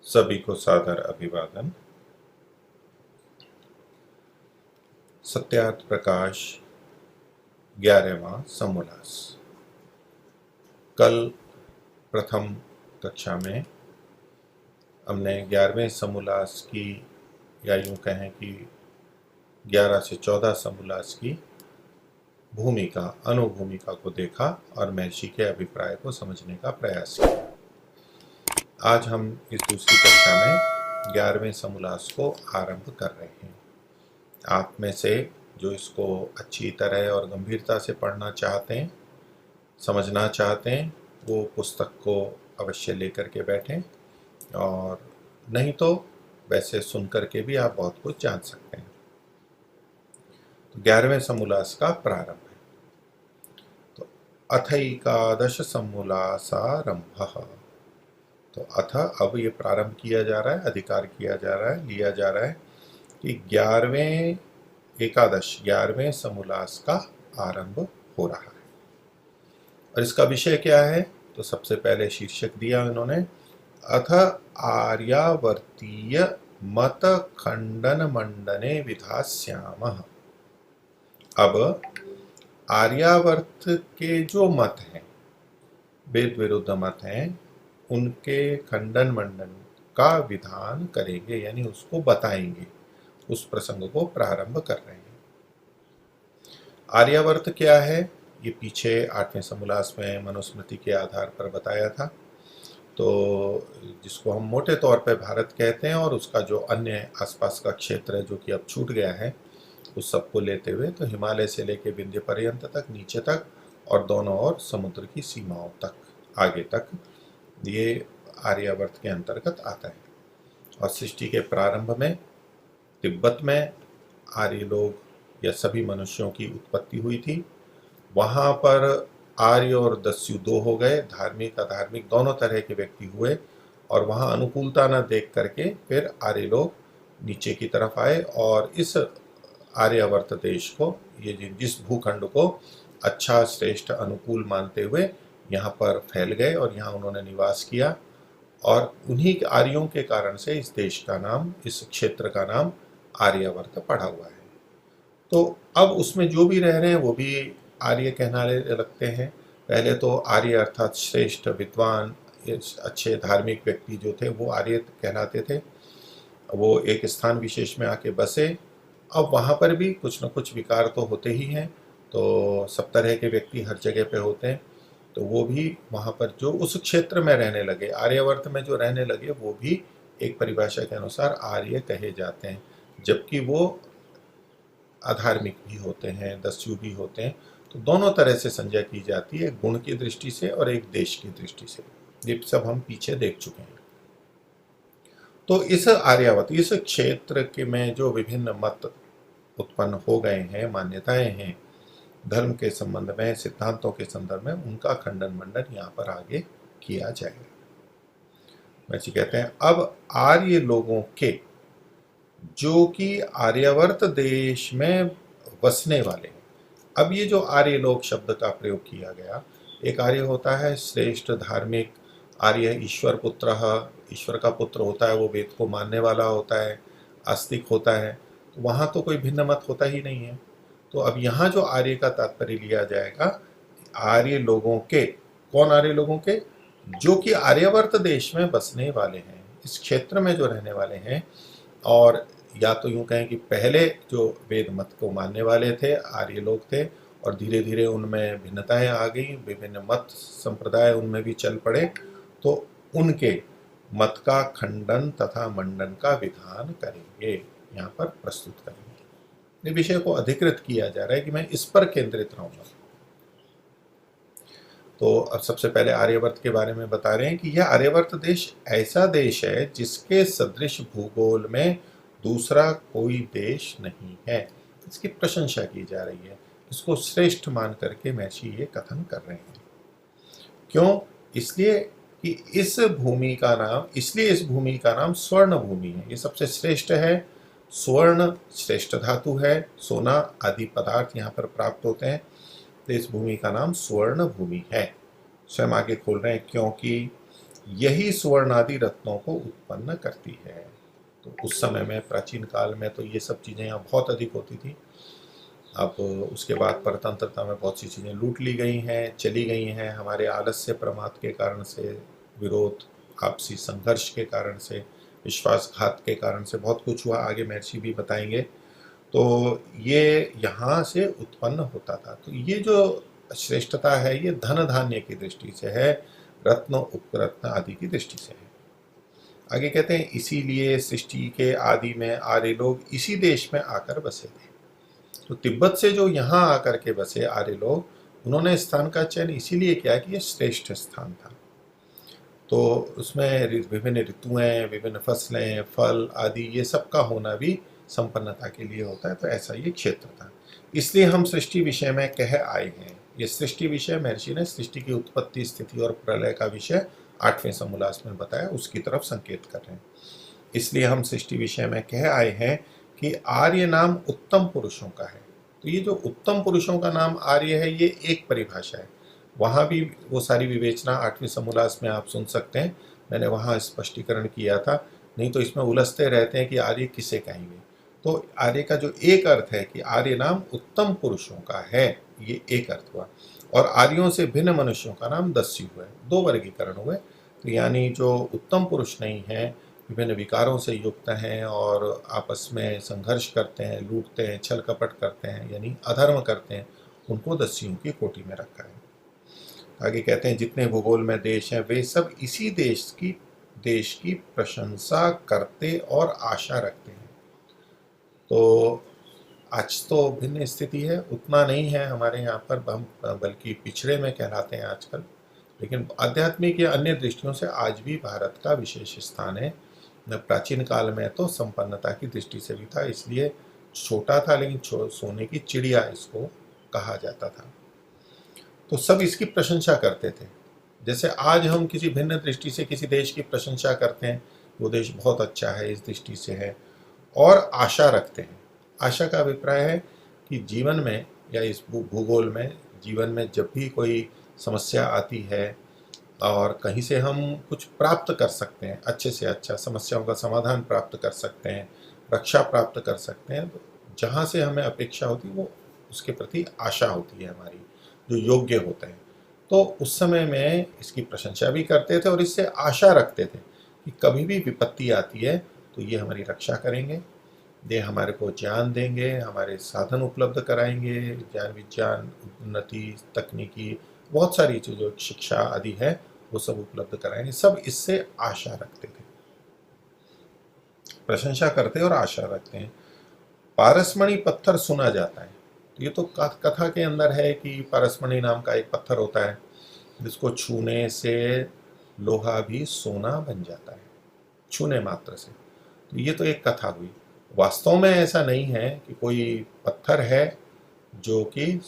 सभी को सादर अभिवादन। सत्यार्थ प्रकाश 11वां समोल्लास। कल प्रथम कक्षा में हमने 11वें समोल्लास की, या यूं कहें कि 11 से 14 समोल्लास की भूमिका, अनुभूमिका को देखा और महर्षि के अभिप्राय को समझने का प्रयास किया। आज हम इस दूसरी कक्षा में 11वें समोल्लास को आरंभ कर रहे हैं। आप में से जो इसको अच्छी तरह और गंभीरता से पढ़ना चाहते हैं, समझना चाहते हैं, वो पुस्तक को अवश्य लेकर के बैठें, और नहीं तो वैसे सुन करके भी आप बहुत कुछ जान सकते हैं। तो 11वें समोल्लास का प्रारंभ है। तो अथैकादश समोल्लासारंभः। तो अथ, अब ये प्रारंभ किया जा रहा है, अधिकार किया जा रहा है, लिया जा रहा है कि 11वें समोल्लास का आरंभ हो रहा है। और इसका विषय क्या है? तो सबसे पहले शीर्षक दिया उन्होंने, अथ आर्यावर्तीय मत खंडन मंडने विधास्यामः। अब आर्यावर्त के जो मत हैं, वेद विरुद्ध मत हैं, उनके खंडन मंडन का विधान करेंगे, यानी उसको बताएंगे। उस प्रसंग को प्रारंभ कर रहे हैं। आर्यावर्त क्या है, ये पीछे 8वें समोल्लास में मनुस्मृति के आधार पर बताया था। तो जिसको हम मोटे तौर पे भारत कहते हैं, और उसका जो अन्य आसपास का क्षेत्र है जो कि अब छूट गया है, उस सबको लेते हुए तो हिमालय से लेके विंध्य पर्यंत तक, नीचे तक, और दोनों ओर समुद्र की सीमाओं तक, आगे तक, ये आर्यावर्त के अंतर्गत आता है। और सृष्टि के प्रारंभ में तिब्बत में आर्य लोग या सभी मनुष्यों की उत्पत्ति हुई थी। वहाँ पर आर्य और दस्यु दो हो गए, धार्मिक अधार्मिक दोनों तरह के व्यक्ति हुए, और वहाँ अनुकूलता न देख करके फिर आर्य लोग नीचे की तरफ आए, और इस आर्यावर्त देश को, ये जिस भूखंड को अच्छा, श्रेष्ठ, अनुकूल मानते हुए यहाँ पर फैल गए और यहाँ उन्होंने निवास किया। और उन्हीं आर्यों के कारण से इस देश का नाम, इस क्षेत्र का नाम आर्यावर्त पड़ा हुआ है। तो अब उसमें जो भी रह रहे हैं वो भी आर्य कहलाने लगते हैं। पहले तो आर्य अर्थात श्रेष्ठ, विद्वान, अच्छे धार्मिक व्यक्ति जो थे वो आर्य कहलाते थे। वो एक स्थान विशेष में आके बसे। अब वहाँ पर भी कुछ न कुछ विकार तो होते ही हैं, तो सब तरह के व्यक्ति हर जगह पे होते हैं। तो वो भी वहाँ पर जो उस क्षेत्र में रहने लगे, आर्यावर्त में जो रहने लगे, वो भी एक परिभाषा के अनुसार आर्य कहे जाते हैं, जबकि वो अधार्मिक भी होते हैं, दस्यु भी होते हैं। तो दोनों तरह से संज्ञा की जाती है, गुण की दृष्टि से और एक देश की दृष्टि से। ये सब हम पीछे देख चुके हैं। तो इस आर्यावर्त, इस क्षेत्र के में जो विभिन्न मत उत्पन्न हो गए हैं, मान्यताएं हैं धर्म के संबंध में, सिद्धांतों के संदर्भ में, उनका खंडन मंडन यहाँ पर आगे किया जाएगा। वैसे कहते हैं, अब आर्य लोगों के, जो कि आर्यावर्त देश में बसने वाले हैं। अब ये जो आर्य लोग शब्द का प्रयोग किया गया, एक आर्य होता है श्रेष्ठ, धार्मिक। आर्य ईश्वर पुत्र, ईश्वर का पुत्र होता है, वो वेद को मानने वाला होता है, आस्तिक होता है। तो वहाँ तो कोई भिन्न मत होता ही नहीं है। तो अब यहाँ जो आर्य का तात्पर्य लिया जाएगा, आर्य लोगों के, कौन आर्य लोगों के? जो कि आर्यावर्त देश में बसने वाले हैं, इस क्षेत्र में जो रहने वाले हैं। और या तो यूं कहें कि पहले जो वेद मत को मानने वाले थे, आर्य लोग थे, और धीरे धीरे उनमें भिन्नताएं आ गई, विभिन्न मत संप्रदाय उनमें भी चल पड़े। तो उनके मत का खंडन तथा मंडन का विधान करेंगे, यहाँ पर प्रस्तुत करेंगे। इस विषय को अधिकृत किया जा रहा है कि मैं इस पर केंद्रित रहूंगा। तो अब सबसे पहले आर्यावर्त के बारे में बता रहे हैं कि यह आर्यावर्त देश ऐसा देश है जिसके सदृश भूगोल में दूसरा कोई देश नहीं है। इसकी प्रशंसा की जा रही है, इसको श्रेष्ठ मान करके महर्षि ये कथन कर रहे हैं। क्यों? इसलिए कि इस भूमि का नाम स्वर्ण भूमि है। ये सबसे श्रेष्ठ है। स्वर्ण श्रेष्ठ धातु है, सोना आदि पदार्थ यहाँ पर प्राप्त होते हैं। तो इस भूमि का नाम स्वर्ण भूमि है। स्वयं आगे खोल रहे हैं, क्योंकि यही सुवर्णादि रत्नों को उत्पन्न करती है। तो उस समय में प्राचीन काल में तो ये सब चीज़ें यहाँ बहुत अधिक होती थी। अब उसके बाद परतंत्रता में बहुत सी चीज़ें लूट ली गई हैं, चली गई हैं, हमारे आलस्य प्रमाद के कारण से, विरोध, आपसी संघर्ष के कारण से, विश्वासघात के कारण से बहुत कुछ हुआ, आगे महर्षि भी बताएंगे। तो ये यहाँ से उत्पन्न होता था। तो ये जो श्रेष्ठता है ये धन धान्य की दृष्टि से है, रत्न उपरत्न आदि की दृष्टि से है। आगे कहते हैं इसीलिए सृष्टि के आदि में आर्य लोग इसी देश में आकर बसे थे। तो तिब्बत से जो यहाँ आकर के बसे आर्य लोग, उन्होंने स्थान का चयन इसीलिए किया कि यह श्रेष्ठ स्थान था। तो उसमें विभिन्न ऋतुएं, विभिन्न फसलें, फल आदि ये सब का होना भी संपन्नता के लिए होता है। तो ऐसा ये क्षेत्र था। इसलिए हम सृष्टि विषय में कह आए हैं। ये सृष्टि विषय महर्षि ने सृष्टि की उत्पत्ति, स्थिति और प्रलय का विषय 8वें समोल्लास में बताया, उसकी तरफ संकेत कर रहे हैं। इसलिए हम सृष्टि विषय में कह आए हैं कि आर्य नाम उत्तम पुरुषों का है। तो ये जो उत्तम पुरुषों का नाम आर्य है ये एक परिभाषा है। वहाँ भी वो सारी विवेचना 8वें समोल्लास में आप सुन सकते हैं, मैंने वहाँ स्पष्टीकरण किया था। नहीं तो इसमें उलझते रहते हैं कि आर्य किसे कहेंगे। तो आर्य का जो एक अर्थ है कि आर्य नाम उत्तम पुरुषों का है, ये एक अर्थ हुआ। और आर्यों से भिन्न मनुष्यों का नाम दस्यु हुए, दो वर्गीकरण हुए। तो यानी जो उत्तम पुरुष नहीं है, विभिन्न विकारों से युक्त हैं और आपस में संघर्ष करते हैं, लूटते हैं, छल कपट करते हैं, यानी अधर्म करते हैं, उनको दस्युओं की कोटि में रखा है। आगे कहते हैं जितने भूगोल में देश हैं वे सब इसी देश की प्रशंसा करते और आशा रखते हैं। तो आज तो भिन्न स्थिति है, उतना नहीं है हमारे यहाँ पर, हम बल्कि पिछड़े में कहलाते हैं आजकल। लेकिन आध्यात्मिक या अन्य दृष्टियों से आज भी भारत का विशेष स्थान है। प्राचीन काल में तो संपन्नता की दृष्टि से भी था, इसलिए छोटा था लेकिन सोने की चिड़िया इसको कहा जाता था। तो सब इसकी प्रशंसा करते थे। जैसे आज हम किसी भिन्न दृष्टि से किसी देश की प्रशंसा करते हैं, वो देश बहुत अच्छा है इस दृष्टि से है, और आशा रखते हैं। आशा का अभिप्राय है कि जीवन में या इस भूगोल में, जीवन में जब भी कोई समस्या आती है और कहीं से हम कुछ प्राप्त कर सकते हैं, अच्छे से अच्छा समस्याओं का समाधान प्राप्त कर सकते हैं, रक्षा प्राप्त कर सकते हैं, तो जहाँ से हमें अपेक्षा होती है वो उसके प्रति आशा होती है हमारी, जो योग्य होते हैं। तो उस समय में इसकी प्रशंसा भी करते थे और इससे आशा रखते थे कि कभी भी विपत्ति आती है तो ये हमारी रक्षा करेंगे, ये हमारे को ज्ञान देंगे, हमारे साधन उपलब्ध कराएंगे, ज्ञान विज्ञान उन्नति तकनीकी बहुत सारी चीज़ों, शिक्षा आदि है वो सब उपलब्ध कराएंगे। सब इससे आशा रखते थे, प्रशंसा करते और आशा रखते हैं। पारसमणि पत्थर सुना जाता है। तो ये तो कथा के अंदर है कि पारसमणि नाम का एक पत्थर होता है जिसको छूने से लोहा भी सोना बन जाता है, छूने मात्र से। तो ये तो एक कथा हुई। वास्तव में ऐसा नहीं है कि कोई पत्थर है जो कि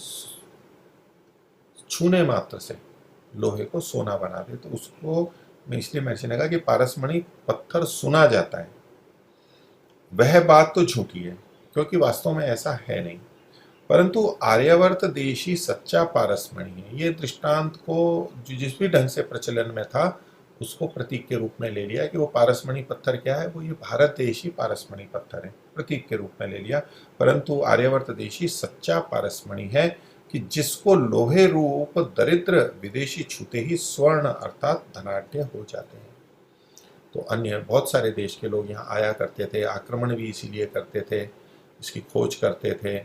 छूने मात्र से लोहे को सोना बना दे। तो उसको मैं इसलिए महर्षि ने कहा कि पारसमणि पत्थर सुना जाता है, वह बात तो झूठी है क्योंकि वास्तव में ऐसा है नहीं। परंतु आर्यावर्त देशी सच्चा पारसमणि है। ये दृष्टांत को जिस भी ढंग से प्रचलन में था उसको प्रतीक के रूप में ले लिया कि वो पारसमणि पत्थर क्या है, वो ये भारत देशी पारसमणि पत्थर है, प्रतीक के रूप में ले लिया। परंतु आर्यावर्त देशी सच्चा पारसमणि है कि जिसको लोहे रूप दरिद्र विदेशी छूते ही स्वर्ण अर्थात धनाढ्य हो जाते हैं। तो अन्य बहुत सारे देश के लोग यहाँ आया करते थे, आक्रमण भी इसीलिए करते थे, इसकी खोज करते थे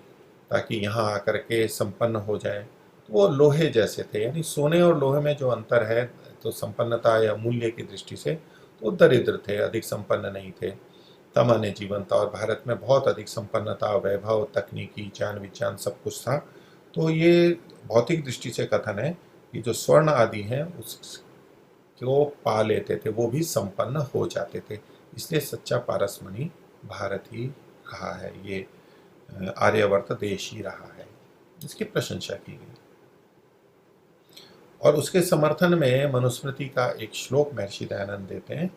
ताकि यहाँ आकर के संपन्न हो जाए। तो वो लोहे जैसे थे, यानी सोने और लोहे में जो अंतर है तो संपन्नता या मूल्य की दृष्टि से तो दरिद्र थे, अधिक संपन्न नहीं थे, सामान्य जीवन था। और भारत में बहुत अधिक संपन्नता, वैभव, तकनीकी, ज्ञान विज्ञान सब कुछ था। तो ये भौतिक दृष्टि से कथन है कि जो स्वर्ण आदि हैं उसको पा लेते थे, वो भी संपन्न हो जाते थे। इसलिए सच्चा पारसमणि भारत ही कहा है, ये आर्यावर्त देश ही रहा है, इसकी प्रशंसा की गई। और उसके समर्थन में मनुस्मृति का एक श्लोक महर्षि दयानंद देते हैं।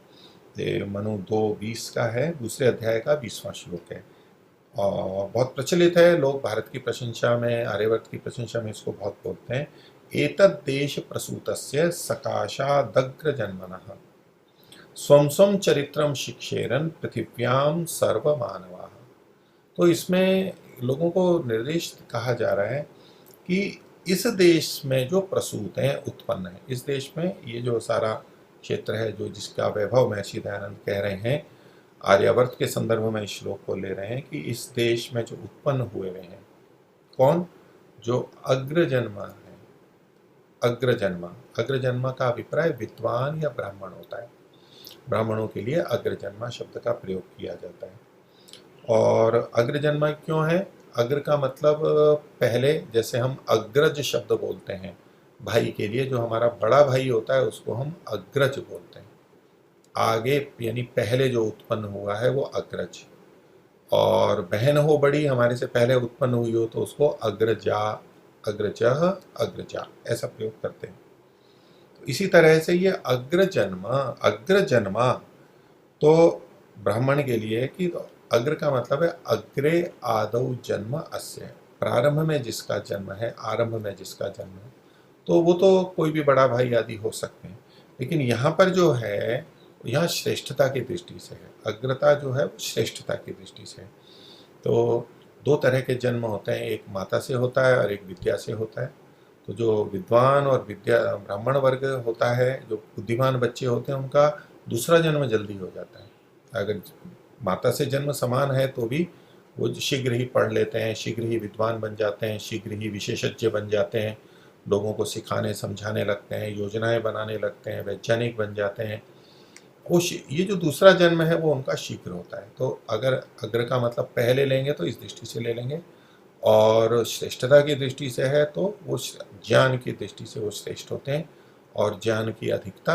ये मनु 2:20 का है, दूसरे अध्याय का 20वां श्लोक है और बहुत प्रचलित है। लोग भारत की प्रशंसा में, आर्यावर्त की प्रशंसा में इसको बहुत बोलते हैं एतद्देश प्रसूतस्य सकाशादग्र जन्मनः स्वं स्वं चरित्रम शिक्षेरन पृथिव्याम सर्वमानवाः। तो इसमें लोगों को निर्देश कहा जा रहा है कि इस देश में जो प्रसूत हैं, उत्पन्न है, इस देश में ये जो सारा क्षेत्र है, जो जिसका वैभव महर्षि दयानंद कह रहे हैं, आर्यावर्त के संदर्भ में इस श्लोक को ले रहे हैं कि इस देश में जो उत्पन्न हुए हुए हैं, कौन? जो अग्रजन्मा है। अग्रजन्मा, अग्रजन्मा का अभिप्राय विद्वान या ब्राह्मण होता है। ब्राह्मणों के लिए अग्रजन्मा शब्द का प्रयोग किया जाता है। और अग्रजन्मा क्यों है? अग्र का मतलब पहले, जैसे हम अग्रज शब्द बोलते हैं भाई के लिए, जो हमारा बड़ा भाई होता है उसको हम अग्रज बोलते हैं। आगे यानी पहले जो उत्पन्न हुआ है वो अग्रज, और बहन हो बड़ी, हमारे से पहले उत्पन्न हुई हो तो उसको अग्रजा, अग्रजः, अग्रजा, ऐसा प्रयोग करते हैं। तो इसी तरह से ये अग्रजन्मा, अग्रजन्मा तो ब्राह्मण के लिए कि अग्र का मतलब है अग्रे आदौ जन्म अस्य, प्रारंभ में जिसका जन्म है, आरंभ में जिसका जन्म है, तो वो तो कोई भी बड़ा भाई आदि हो सकते हैं। लेकिन यहाँ पर जो है, यहाँ श्रेष्ठता की दृष्टि से है। अग्रता जो है वो श्रेष्ठता की दृष्टि से है। तो दो तरह के जन्म होते हैं, एक माता से होता है और एक विद्या से होता है। तो जो विद्वान और विद्या ब्राह्मण वर्ग होता है, जो बुद्धिमान बच्चे होते हैं, उनका दूसरा जन्म जल्दी हो जाता है। अगर माता से जन्म समान है तो भी वो शीघ्र ही पढ़ लेते हैं, शीघ्र ही विद्वान बन जाते हैं, शीघ्र ही विशेषज्ञ बन जाते हैं, लोगों को सिखाने समझाने लगते हैं, योजनाएं बनाने लगते हैं, वैज्ञानिक बन जाते हैं। वो ये जो दूसरा जन्म है वो उनका शीघ्र होता है। तो अगर अग्र का मतलब पहले लेंगे तो इस दृष्टि से ले लेंगे, और श्रेष्ठता की दृष्टि से है तो वो ज्ञान की दृष्टि से वो श्रेष्ठ होते हैं। और ज्ञान की अधिकता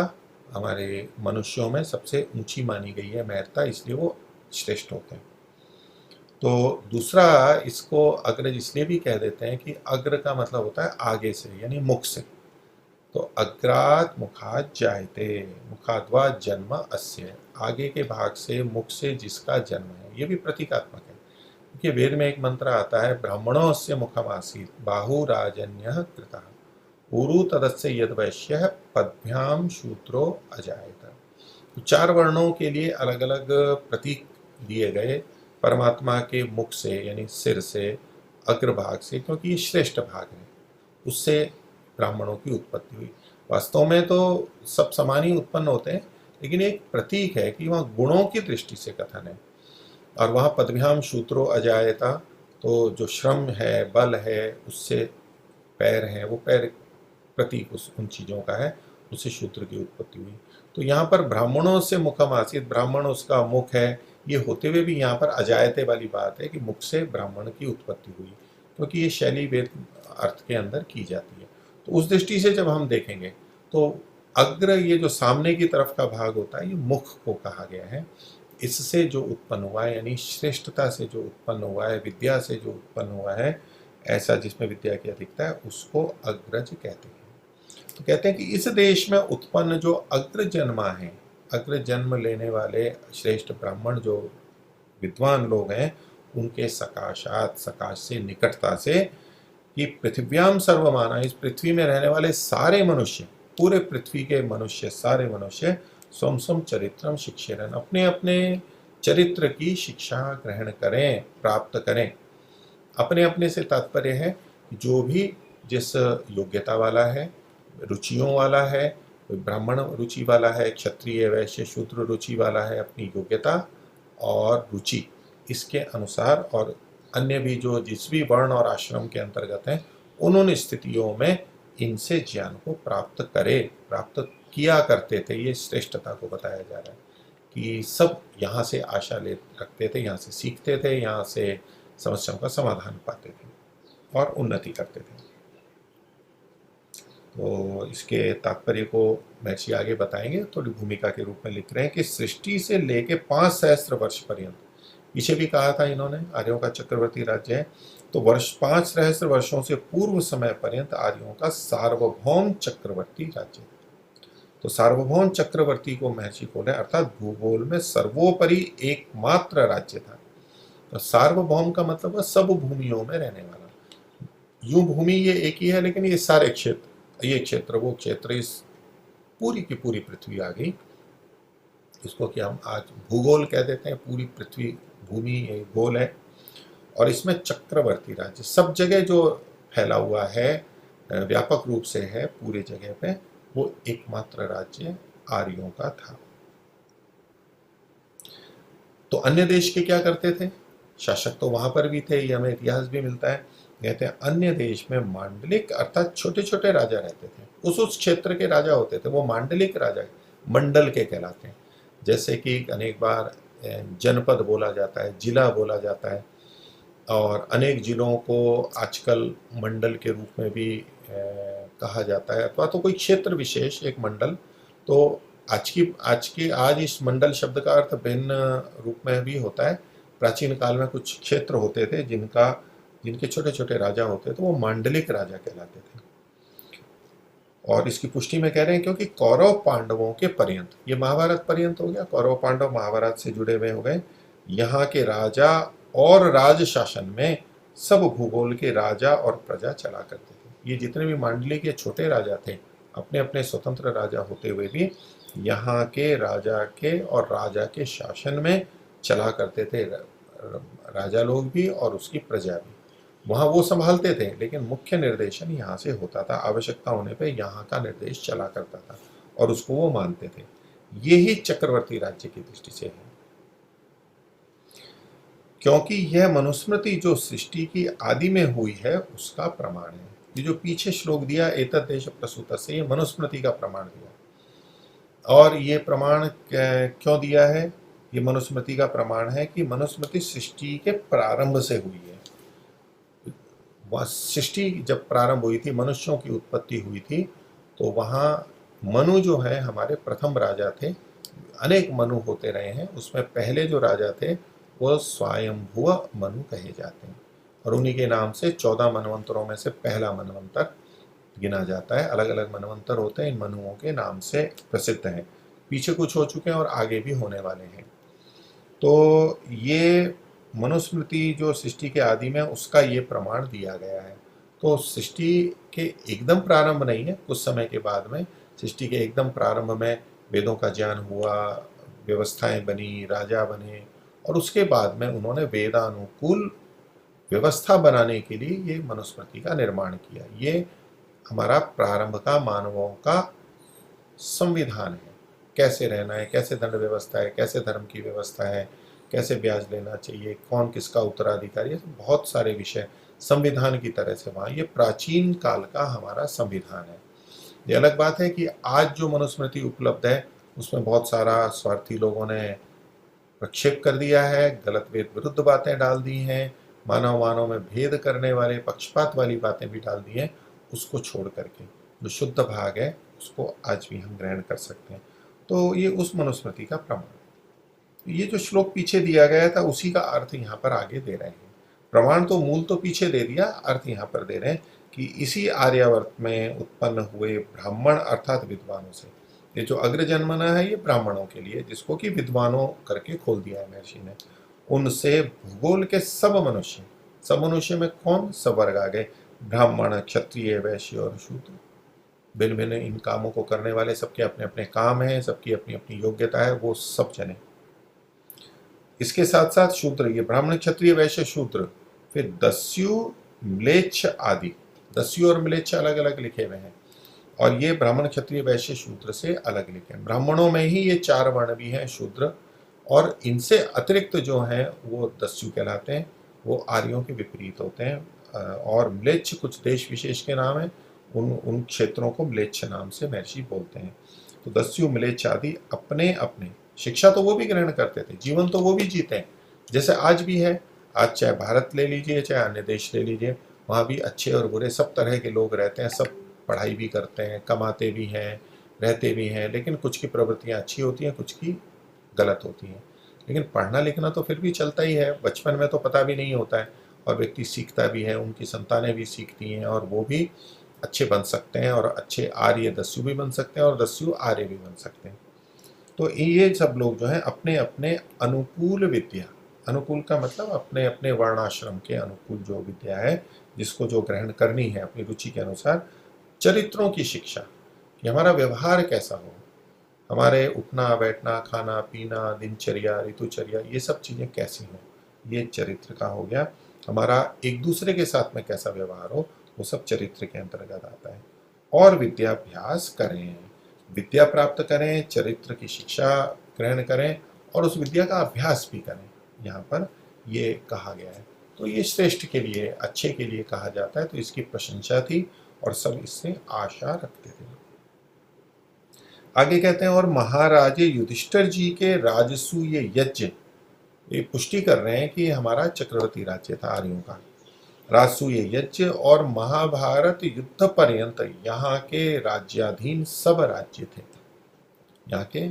हमारे मनुष्यों में सबसे ऊंची मानी गई है महत्ता, इसलिए वो श्रेष्ठ होते हैं। तो दूसरा, इसको अग्रज इसलिए भी कह देते हैं कि अग्र का मतलब होता है आगे से, यानी मुख से। तो अग्रात मुखात जायते, मुखाद्वा जन्म अस्य, आगे के भाग से, मुख से जिसका जन्म है, ये भी प्रतीकात्मक है। क्योंकि वेद में एक मंत्र आता है, ब्राह्मणों से मुखमासीत बाहुराजन्य कृता ऊरु तदस्य यद वैश्य पद्भ्याम शूद्रो अजायत। तो चार वर्णों के लिए अलग अलग प्रतीक दिए गए परमात्मा के मुख से, यानी सिर से, अग्रभाग से, क्योंकि ये श्रेष्ठ भाग है, उससे ब्राह्मणों की उत्पत्ति हुई। वास्तव में तो सब समान ही उत्पन्न होते हैं, लेकिन एक प्रतीक है कि वहाँ गुणों की दृष्टि से कथन है। और वहाँ पद्भ्याम शूत्रो अजायता, तो जो श्रम है, बल है, उससे पैर हैं, वो पैर प्रतीक उन चीज़ों का है, उससे शूद्र की उत्पत्ति हुई। तो यहाँ पर ब्राह्मणों से मुखम आसित, ब्राह्मण उसका मुख है, ये होते हुए भी यहाँ पर अजायते वाली बात है कि मुख से ब्राह्मण की उत्पत्ति हुई, क्योंकि ये शैली वेद अर्थ के अंदर की जाती है। तो उस दृष्टि से जब हम देखेंगे तो अग्र, ये जो सामने की तरफ का भाग होता है, ये मुख को कहा गया है। इससे जो उत्पन्न हुआ है, यानी श्रेष्ठता से जो उत्पन्न हुआ है, विद्या से जो उत्पन्न हुआ है, ऐसा जिसमें विद्या की अधिकता है, उसको अग्रज कहते हैं। तो कहते हैं कि इस देश में उत्पन्न जो अग्र जन्मा है, अग्र जन्म लेने वाले श्रेष्ठ ब्राह्मण जो विद्वान लोग हैं, उनके सकाशात, सकाश से, निकटता से, कि पृथिव्याम सर्वमाना, इस पृथ्वी में रहने वाले सारे मनुष्य, पूरे पृथ्वी के मनुष्य, सारे मनुष्य स्वम स्वम चरित्रम शिक्षेरन, अपने अपने चरित्र की शिक्षा ग्रहण करें, प्राप्त करें। अपने अपने से तात्पर्य है जो भी जिस योग्यता वाला है, रुचियों वाला है, ब्राह्मण रुचि वाला है, क्षत्रिय वैश्य शूद्र रुचि वाला है, अपनी योग्यता और रुचि इसके अनुसार, और अन्य भी जो जिस भी वर्ण और आश्रम के अंतर्गत हैं, उन स्थितियों में इनसे ज्ञान को प्राप्त करे, प्राप्त किया करते थे। ये श्रेष्ठता को बताया जा रहा है कि सब यहाँ से आशा ले रखते थे, यहाँ से सीखते थे, यहाँ से समस्याओं का समाधान पाते थे और उन्नति करते थे। तो इसके तात्पर्य को महर्षि आगे बताएंगे। थोड़ी भूमिका के रूप में लिख रहे हैं कि सृष्टि से लेके 5 सहस्त्र वर्ष पर्यंत, पीछे भी कहा था इन्होंने, आर्यों का चक्रवर्ती राज्य है, तो 5 सहस्त्र वर्षों से पूर्व समय पर्यंत आर्यों का सार्वभौम चक्रवर्ती राज्य। तो सार्वभौम चक्रवर्ती को महर्षि बोले, अर्थात भूगोल में सर्वोपरि एकमात्र राज्य था। तो सार्वभौम का मतलब है सब भूमियों में रहने वाला। यूं भूमि ये एक ही है, लेकिन ये सारे क्षेत्र, ये क्षेत्र वो क्षेत्र, इस पूरी की पूरी पृथ्वी आ गई। इसको कि हम आज भूगोल कह देते हैं, पूरी पृथ्वी भूमि एक गोल है। और इसमें चक्रवर्ती राज्य सब जगह जो फैला हुआ है, व्यापक रूप से है पूरी जगह पे, वो एकमात्र राज्य आर्यों का था। तो अन्य देश के क्या करते थे? शासक तो वहां पर भी थे, ये हमें इतिहास भी मिलता है। कहते हैं अन्य देश में मांडलिक अर्थात छोटे छोटे राजा रहते थे, उस क्षेत्र के राजा होते थे, वो मांडलिक राजा मंडल के कहलाते हैं। जैसे कि अनेक बार जनपद बोला जाता है, जिला बोला जाता है, और अनेक जिलों को आजकल मंडल के रूप में भी कहा जाता है, अथवा तो कोई क्षेत्र विशेष एक मंडल। तो आज इस मंडल शब्द का अर्थ भिन्न रूप में भी होता है। प्राचीन काल में कुछ क्षेत्र होते थे जिनके छोटे छोटे राजा होते थे, वो मांडलिक राजा कहलाते थे। और इसकी पुष्टि में कह रहे हैं क्योंकि कौरव पांडवों के पर्यंत, ये महाभारत पर्यंत हो गया, कौरव पांडव महाभारत से जुड़े हुए हो गए, यहाँ के राजा और राज शासन में सब भूगोल के राजा और प्रजा चला करते थे। ये जितने भी मांडली के छोटे राजा थे, अपने अपने स्वतंत्र राजा होते हुए भी यहाँ के राजा के और राजा के शासन में चला करते थे, राजा लोग भी और उसकी प्रजा भी। वहाँ वो संभालते थे, लेकिन मुख्य निर्देशन यहाँ से होता था, आवश्यकता होने पे यहाँ का निर्देश चला करता था और उसको वो मानते थे। यही चक्रवर्ती राज्य की दृष्टि से है, क्योंकि यह मनुस्मृति जो सृष्टि की आदि में हुई है उसका प्रमाण है। ये जो पीछे श्लोक दिया एतद् देश प्रसूत से, ये मनुस्मृति का प्रमाण दिया। और ये प्रमाण क्यों दिया है? ये मनुस्मृति का प्रमाण है कि मनुस्मृति सृष्टि के प्रारंभ से हुई है। वह सृष्टि जब प्रारंभ हुई थी, मनुष्यों की उत्पत्ति हुई थी, तो वहाँ मनु जो है हमारे प्रथम राजा थे। अनेक मनु होते रहे हैं, उसमें पहले जो राजा थे वो स्वयंभुव मनु कहे जाते हैं, और उन्हीं के नाम से 14 मनवंतरों में से पहला मनवंतर गिना जाता है। अलग अलग मनवंतर होते हैं, इन मनुओं के नाम से प्रसिद्ध हैं। पीछे कुछ हो चुके हैं और आगे भी होने वाले हैं। तो ये मनुस्मृति जो सृष्टि के आदि में, उसका ये प्रमाण दिया गया है। तो सृष्टि के एकदम प्रारंभ नहीं है, कुछ समय के बाद में सृष्टि के एकदम प्रारंभ में वेदों का ज्ञान हुआ, व्यवस्थाएं बनी, राजा बने, और उसके बाद में उन्होंने वेदानुकूल व्यवस्था बनाने के लिए ये मनुस्मृति का निर्माण किया। ये हमारा प्रारंभ का मानवों का संविधान है, कैसे रहना है, कैसे दंड व्यवस्था है, कैसे धर्म की व्यवस्था है, कैसे ब्याज लेना चाहिए, कौन किसका उत्तराधिकारी है, बहुत सारे विषय संविधान की तरह से वहाँ, ये प्राचीन काल का हमारा संविधान है। ये अलग बात है कि आज जो मनुस्मृति उपलब्ध है उसमें बहुत सारा स्वार्थी लोगों ने प्रक्षेप कर दिया है, गलत वेद विरुद्ध बातें डाल दी हैं, मानव में भेद करने वाले पक्षपात वाली बातें भी डाल दी हैं। उसको छोड़ करके जो शुद्ध भाग है उसको आज भी हम ग्रहण कर सकते हैं। तो ये उस मनुस्मृति का प्रमाण। ये जो श्लोक पीछे दिया गया था उसी का अर्थ यहाँ पर आगे दे रहे हैं। प्रमाण तो मूल तो पीछे दे दिया, अर्थ यहाँ पर दे रहे हैं कि इसी आर्यावर्त में उत्पन्न हुए ब्राह्मण अर्थात विद्वानों से, ये जो अग्रजन्मना है ये ब्राह्मणों के लिए, जिसको कि विद्वानों करके खोल दिया है महर्षि ने, उनसे भूगोल के सब मनुष्य में कौन? सब वर्ग आ गए, ब्राह्मण, क्षत्रिय, वैश्य और शूद्र। भिन्न भिन्न इन कामों को करने वाले, सबके अपने अपने काम हैं, सबकी अपनी अपनी योग्यता है, वो सब जने। इसके साथ साथ शूद्र, ये ब्राह्मण, क्षत्रिय, वैश्य, शूद्र, फिर दस्यु, म्लेच्छ आदि। दस्यु और म्लेच्छ अलग अलग लिखे हुए हैं, और ये ब्राह्मण, क्षत्रिय, वैश्य, शूद्र से अलग लिखे हैं। ब्राह्मणों में ही ये 4 वर्ण भी हैं शूद्र, और इनसे अतिरिक्त जो हैं वो दस्यु कहलाते हैं, वो आर्यों के विपरीत होते हैं। और म्लेच्छ कुछ देश विशेष के नाम हैं, उन क्षेत्रों को म्लेच्छ नाम से महर्षि बोलते हैं। तो दस्यु, म्लेच्छ आदि अपने अपने, शिक्षा तो वो भी ग्रहण करते थे, जीवन तो वो भी जीते हैं, जैसे आज भी है। आज चाहे भारत ले लीजिए, चाहे अन्य देश ले लीजिए, वहाँ भी अच्छे और बुरे सब तरह के लोग रहते हैं, सब पढ़ाई भी करते हैं, कमाते भी हैं, रहते भी हैं, लेकिन कुछ की प्रवृत्तियाँ अच्छी होती हैं, कुछ की गलत होती हैं। लेकिन पढ़ना लिखना तो फिर भी चलता ही है, बचपन में तो पता भी नहीं होता है, और व्यक्ति सीखता भी है, उनकी संतानें भी सीखती हैं, और वो भी अच्छे बन सकते हैं, और अच्छे आर्य दस्यु भी बन सकते हैं, और दस्यु आर्य भी बन सकते हैं। तो ये सब लोग जो हैं अपने अपने अनुकूल विद्या, अनुकूल का मतलब अपने अपने वर्णाश्रम के अनुकूल जो विद्या है, जिसको जो ग्रहण करनी है अपनी रुचि के अनुसार, चरित्रों की शिक्षा, कि हमारा व्यवहार कैसा हो, हमारे उठना बैठना खाना पीना दिनचर्या ऋतुचर्या ये सब चीज़ें कैसी हों, ये चरित्र का हो गया। हमारा एक दूसरे के साथ में कैसा व्यवहार हो, वो सब चरित्र के अंतर्गत आता है। और विद्याभ्यास करें, विद्या प्राप्त करें, चरित्र की शिक्षा ग्रहण करें और उस विद्या का अभ्यास भी करें, यहाँ पर ये कहा गया है। तो ये श्रेष्ठ के लिए अच्छे के लिए कहा जाता है, तो इसकी प्रशंसा थी और सब इससे आशा रखते थे। आगे कहते हैं और महाराज युधिष्ठिर जी के राजसूय यज्ञ, ये पुष्टि कर रहे हैं कि हमारा चक्रवर्ती राज्य था आर्यों का, राजसूय यज्ञ और महाभारत युद्ध पर्यंत यहाँ के राज्याधीन सब राज्य थे। यहाँ के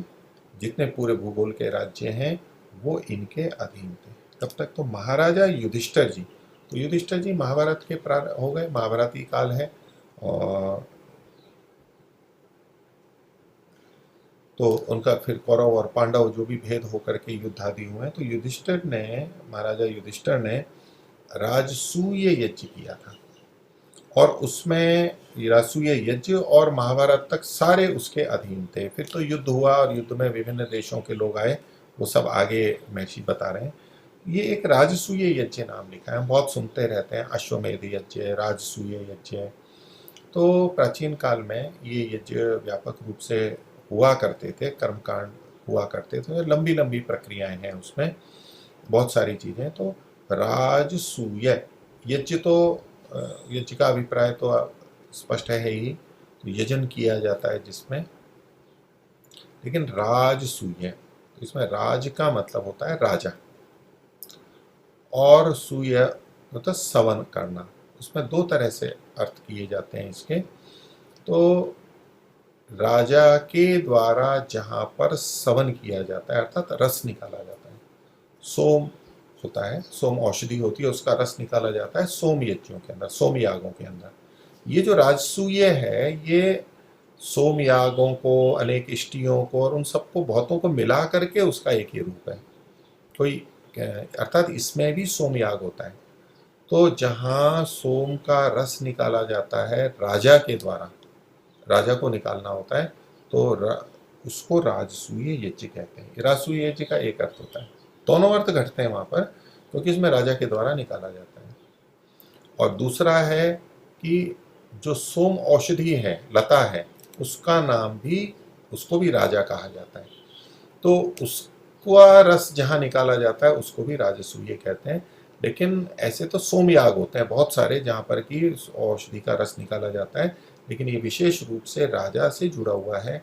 जितने पूरे भूगोल के राज्य हैं वो इनके अधीन थे। तब तक तो महाराजा युधिष्ठिर जी, तो युधिष्ठिर जी महाभारत के प्रारंभ हो गए, महाभारती काल है। और तो उनका फिर कौरव और पांडव जो भी भेद होकर के युद्ध आदि हुए हैं, तो युधिष्ठिर ने, महाराजा युधिष्ठिर ने राजसूय यज्ञ किया था और उसमें राजसूय यज्ञ और महाभारत तक सारे उसके अधीन थे। फिर तो युद्ध हुआ और युद्ध में विभिन्न देशों के लोग आए, वो सब आगे महर्षि बता रहे हैं। ये एक राजसूय यज्ञ नाम लिखा है, हम बहुत सुनते रहते हैं, अश्वमेध यज्ञ, राजसूय यज्ञ। तो प्राचीन काल में ये यज्ञ व्यापक रूप से हुआ करते थे, कर्मकांड हुआ करते थे, लंबी लंबी प्रक्रियाएं हैं उसमें, बहुत सारी चीज़ें। तो राजसूय यज्ञ, तो यज्ञ का अभिप्राय तो स्पष्ट है ही, तो यजन किया जाता है जिसमें, लेकिन राजसूय, तो इसमें राज का मतलब होता है राजा और सूय मतलब सवन करना, उसमें दो तरह से अर्थ किए जाते हैं इसके। तो राजा के द्वारा जहाँ पर सवन किया जाता है अर्थात रस निकाला जाता है, सोम होता है, सोम औषधि होती है, उसका रस निकाला जाता है सोम यज्ञों के अंदर, सोम यागों के अंदर। ये जो राजसूय है ये सोम यागों को, अनेक इष्टियों को और उन सबको बहुतों को मिला करके उसका एक ही रूप है कोई, अर्थात इसमें भी सोम याग होता है। तो जहाँ सोम का रस निकाला जाता है राजा के द्वारा, राजा को निकालना होता है, तो उसको राजसूय यज्ञ कहते हैं। राजसूय यज्ञ का एक अर्थ होता है, दोनों अर्थ घटते हैं वहाँ पर, क्योंकि इसमें राजा के द्वारा निकाला जाता है। और दूसरा है कि जो सोम औषधि है, लता है, उसका नाम भी, उसको भी राजा कहा जाता है। तो उसका रस जहाँ निकाला जाता है उसको भी राजसूय कहते हैं। लेकिन ऐसे तो सोमयाग होते हैं बहुत सारे जहाँ पर कि औषधि का रस निकाला जाता है, लेकिन ये विशेष रूप से राजा से जुड़ा हुआ है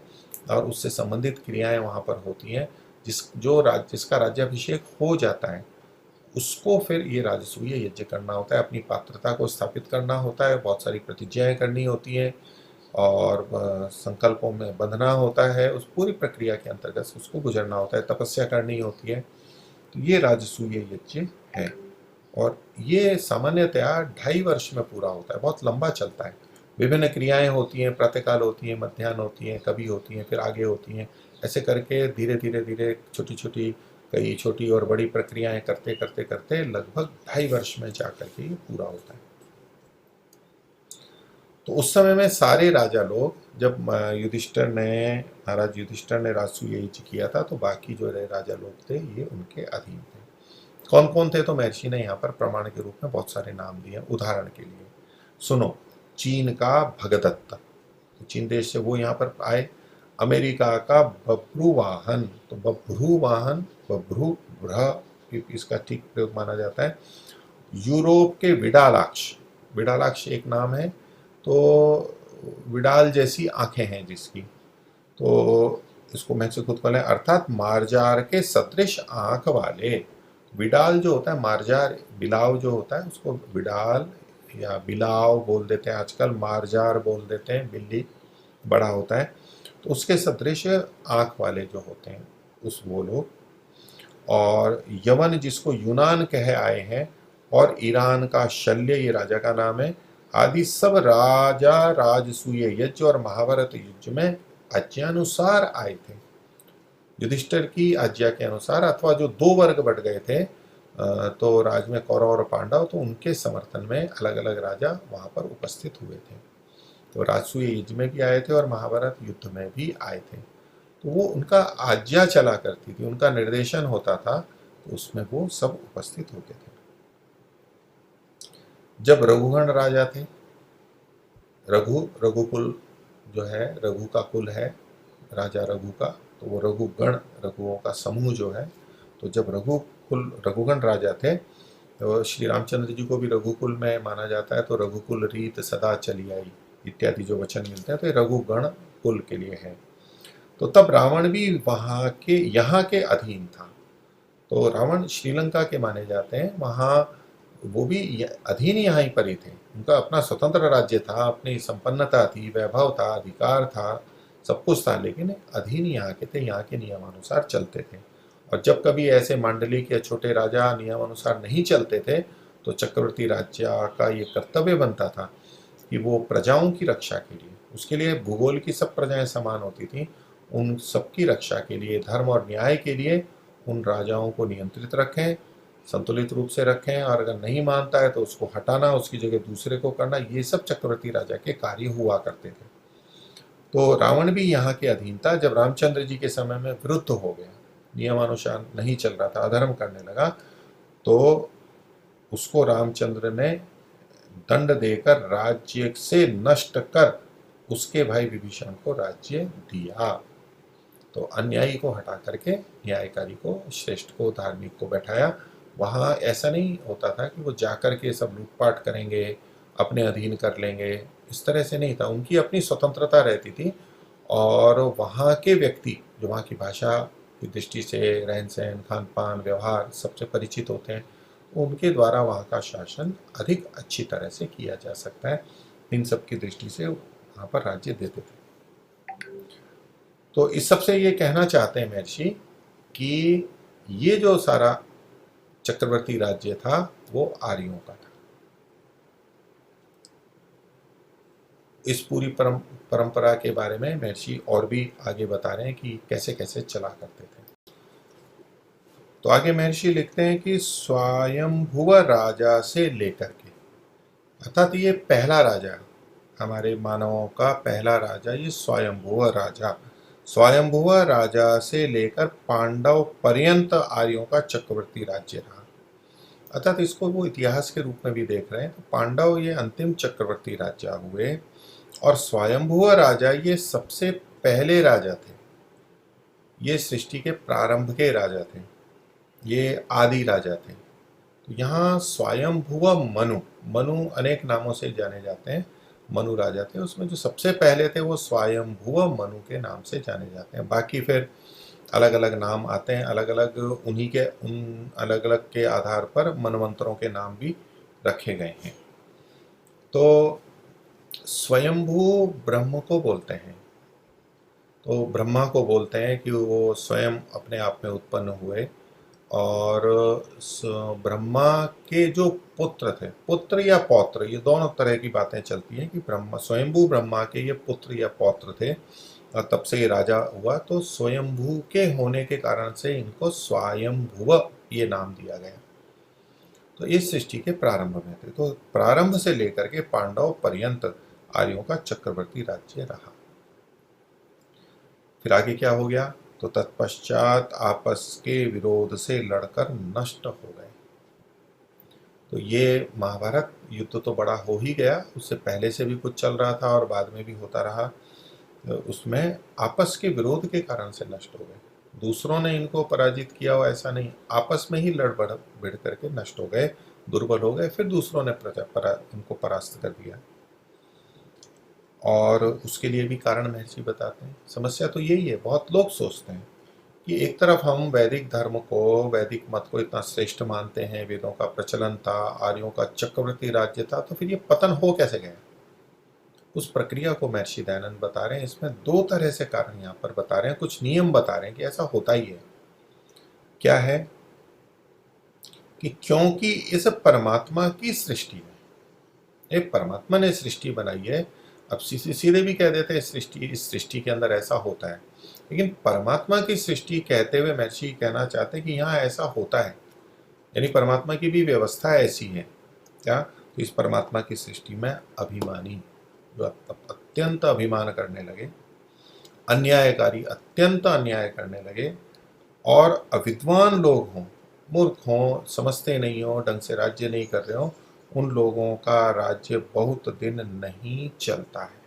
और उससे संबंधित क्रियाएं वहाँ पर होती हैं। जिसका राज्याभिषेक हो जाता है उसको फिर ये राजसूय यज्ञ करना होता है, अपनी पात्रता को स्थापित करना होता है, बहुत सारी प्रतिज्ञाएं करनी होती हैं और संकल्पों में बंधना होता है, उस पूरी प्रक्रिया के अंतर्गत उसको गुजरना होता है, तपस्या करनी होती है। तो ये राजसूय यज्ञ है और ये सामान्यतया 2.5 वर्ष में पूरा होता है, बहुत लंबा चलता है। विभिन्न क्रियाएं होती हैं, प्रातःकाल होती हैं, मध्याह्न होती हैं, कभी होती हैं, फिर आगे होती हैं, ऐसे करके धीरे धीरे धीरे छोटी छोटी, कई छोटी और बड़ी प्रक्रियाएं करते करते करते लगभग 2.5 वर्ष में जाकर के ये पूरा होता है। तो उस समय में सारे राजा लोग, जब महाराज युधिष्ठिर ने राजसूय यज्ञ किया था, तो बाकी जो राजा लोग थे ये उनके अधीन थे। कौन कौन थे, तो महर्षि ने यहाँ पर प्रमाण के रूप में बहुत सारे नाम दिए। उदाहरण के लिए सुनो, चीन का भगदत्त, तो चीन देश से वो यहाँ पर आए। अमेरिका का बभ्रुवाहन, तो बभ्रुवाहन, इसका ठीक प्रयोग माना जाता है। यूरोप के विडालाक्ष, विडालाक्ष एक नाम है, तो विडाल जैसी आंखें हैं जिसकी, तो इसको मैं से खुद को लें, अर्थात मार्जार के सदृश आंख वाले। विडाल जो होता है, मार्जार बिलाव जो होता है उसको विडाल या बिलाव बोल देते हैं आजकल, मार्जार बोल देते हैं, बिल्ली बड़ा होता है, तो उसके सदृश आंख वाले जो होते हैं उस वो लोग। और यमन जिसको यूनान कहे आए हैं, और ईरान का शल्य, ये राजा का नाम है, आदि सब राजा राजसूय यज्ञ और महाभारत युद्ध में आज्ञानुसार आए थे। युधिष्ठिर की आज्ञा के अनुसार, अथवा जो 2 वर्ग बढ़ गए थे, तो राज में कौरव और पांडव, तो उनके समर्थन में अलग अलग राजा वहां पर उपस्थित हुए थे। तो राजसूय युद्ध में भी आए थे और महाभारत युद्ध में भी आए थे। तो वो उनका आज्ञा चला करती थी, उनका निर्देशन होता था, तो उसमें वो सब उपस्थित होते थे। जब रघुगण राजा थे, रघुकुल जो है, रघु का कुल है राजा रघु का, तो वो रघुगण, रघुओं का समूह जो है, तो जब रघुगण राजा थे, तो श्री रामचंद्र जी को भी रघुकुल में माना जाता है। तो रघुकुल रीत सदा चली आई इत्यादि जो वचन मिलते हैं, तो ये रघुगण कुल के लिए है। तो तब रावण भी यहाँ के अधीन था। तो रावण श्रीलंका के माने जाते हैं, वहाँ वो भी अधीन यहाँ पर ही थे। उनका अपना स्वतंत्र राज्य था, अपनी संपन्नता थी, वैभव था, अधिकार था, सब कुछ था, लेकिन अधीन यहाँ के थे, यहाँ के नियमानुसार चलते थे। और जब कभी ऐसे मांडलिक या छोटे राजा नियमानुसार नहीं चलते थे, तो चक्रवर्ती राज्य का ये कर्तव्य बनता था कि वो प्रजाओं की रक्षा के लिए, उसके लिए भूगोल की सब प्रजाएं समान होती थी, उन सबकी रक्षा के लिए, धर्म और न्याय के लिए उन राजाओं को नियंत्रित रखें, संतुलित रूप से रखें, और अगर नहीं मानता है तो उसको हटाना, उसकी जगह दूसरे को करना, ये सब चक्रवर्ती राजा के कार्य हुआ करते थे। तो रावण भी यहाँ के अधीन था। जब रामचंद्र जी के समय में विरुद्ध हो गया, नियमानुसार नहीं चल रहा था, अधर्म करने लगा, तो उसको रामचंद्र ने दंड देकर राज्य से नष्ट कर उसके भाई विभीषण को राज्य दिया। तो अन्यायी को हटा करके न्यायकारी को, श्रेष्ठ को, धार्मिक को बैठाया। वहाँ ऐसा नहीं होता था कि वो जाकर के सब लूटपाट करेंगे, अपने अधीन कर लेंगे, इस तरह से नहीं था। उनकी अपनी स्वतंत्रता रहती थी, और वहाँ के व्यक्ति जो वहाँ की भाषा की दृष्टि से, रहन सहन, खान पान, व्यवहार सबसे परिचित होते हैं, उनके द्वारा वहाँ का शासन अधिक अच्छी तरह से किया जा सकता है। इन सब की दृष्टि से वहाँ पर राज्य देते थे। तो इस सब से ये कहना चाहते हैं महर्षि कि ये जो सारा चक्रवर्ती राज्य था वो आर्यों का था। इस पूरी परंपरा के बारे में महर्षि और भी आगे बता रहे हैं कि कैसे कैसे चला करते थे। तो आगे महर्षि लिखते हैं कि स्वयंभुव राजा से लेकर के, अर्थात ये पहला राजा, हमारे मानवों का पहला राजा, ये स्वयंभुव राजा, स्वयंभुव राजा से लेकर पांडव पर्यंत आर्यों का चक्रवर्ती राज्य रहा। अर्थात इसको वो इतिहास के रूप में भी देख रहे हैं। तो पांडव ये अंतिम चक्रवर्ती राजा हुए, और स्वयंभुव राजा ये सबसे पहले राजा थे, ये सृष्टि के प्रारंभ के राजा थे, ये आदि राजा थे। तो यहाँ स्वयंभुव मनु, मनु अनेक नामों से जाने जाते हैं, मनु राजा थे, उसमें जो सबसे पहले थे वो स्वयंभुव मनु के नाम से जाने जाते हैं। बाकी फिर अलग अलग नाम आते हैं, अलग अलग उन अलग अलग के आधार पर मनवंतरों के नाम भी रखे गए हैं। तो स्वयंभू ब्रह्म को बोलते हैं, तो ब्रह्मा को बोलते हैं कि वो स्वयं अपने आप में उत्पन्न हुए, और ब्रह्मा के जो पुत्र थे, पुत्र या पौत्र, ये दोनों तरह की बातें चलती हैं कि ब्रह्मा, स्वयंभू ब्रह्मा के ये पुत्र या पौत्र थे, और तब से ये राजा हुआ। तो स्वयंभू के होने के कारण से इनको स्वयंभुव ये नाम दिया गया। तो इस सृष्टि के प्रारंभ में थे। तो प्रारंभ से लेकर के पांडव पर्यंत आर्यों का चक्रवर्ती राज्य रहा। फिर आगे क्या हो गया? तो तत्पश्चात आपस के विरोध से लड़कर नष्ट हो गए। तो ये महाभारत युद्ध तो बड़ा हो ही गया, उससे पहले से भी कुछ चल रहा था और बाद में भी होता रहा। तो उसमें आपस के विरोध के कारण से नष्ट हो गए। दूसरों ने इनको पराजित किया हो ऐसा नहीं, आपस में ही लड़ भिड़ करके नष्ट हो गए, दुर्बल हो गए, फिर दूसरों ने इनको परास्त कर दिया। और उसके लिए भी कारण महर्षि बताते हैं। समस्या तो यही है, बहुत लोग सोचते हैं कि एक तरफ हम वैदिक धर्म को, वैदिक मत को इतना श्रेष्ठ मानते हैं, वेदों का प्रचलन था, आर्यों का चक्रवर्ती राज्य था, तो फिर ये पतन हो कैसे गया? उस प्रक्रिया को महर्षि दयानंद बता रहे हैं। इसमें दो तरह से कारण यहाँ पर बता रहे हैं, कुछ नियम बता रहे हैं कि ऐसा होता ही है। क्या है कि क्योंकि इस परमात्मा की सृष्टि में, एक परमात्मा ने सृष्टि बनाई है, अब सीधे भी कह देते हैं इस सृष्टि के अंदर ऐसा होता है, लेकिन परमात्मा की सृष्टि कहते हुए महर्षि कहना चाहते हैं कि यहाँ ऐसा होता है, यानी परमात्मा की भी व्यवस्था ऐसी है। क्या? तो इस परमात्मा की सृष्टि में अभिमानी, जो अत्यंत अभिमान करने लगे, अन्यायकारी अत्यंत अन्याय करने लगे, और अविद्वान लोग हों, मूर्ख हों, समझते नहीं हो, ढंग से राज्य नहीं कर रहे हो, उन लोगों का राज्य बहुत दिन नहीं चलता है।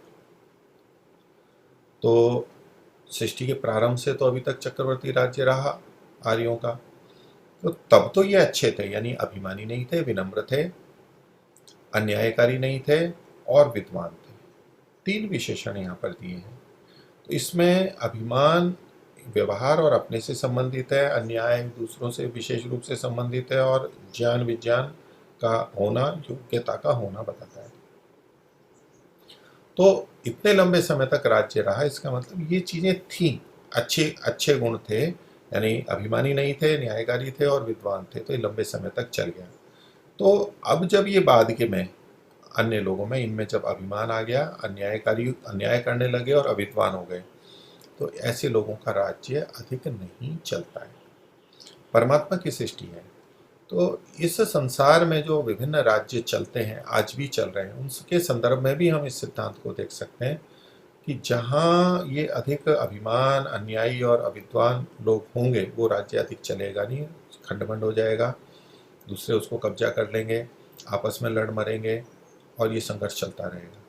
तो सृष्टि के प्रारंभ से तो अभी तक चक्रवर्ती राज्य रहा आर्यों का। तो तब तो ये अच्छे थे, यानी अभिमानी नहीं थे, विनम्र थे, अन्यायकारी नहीं थे और विद्वान थे। 3 विशेषण यहाँ पर दिए हैं। तो इसमें अभिमान व्यवहार और अपने से संबंधित है, अन्याय दूसरों से विशेष रूप से संबंधित है, और ज्ञान विज्ञान का होना, योग्यता का होना बताता है। तो इतने लंबे समय तक राज्य रहा, इसका मतलब ये चीजें थी, अच्छे अच्छे गुण थे, यानी अभिमानी नहीं थे, न्यायकारी थे और विद्वान थे, तो ये लंबे समय तक चल गया। तो अब जब ये बाद के में अन्य लोगों में, इनमें जब अभिमान आ गया, अन्याय करने लगे और अविद्वान हो गए, तो ऐसे लोगों का राज्य अधिक नहीं चलता है। परमात्मा की सृष्टि है, तो इस संसार में जो विभिन्न राज्य चलते हैं, आज भी चल रहे हैं, उनके संदर्भ में भी हम इस सिद्धांत को देख सकते हैं कि जहाँ ये अधिक अभिमान, अन्यायी और अविद्वान लोग होंगे, वो राज्य अधिक चलेगा नहीं, खंड-मंड हो जाएगा, दूसरे उसको कब्जा कर लेंगे, आपस में लड़ मरेंगे और ये संघर्ष चलता रहेगा।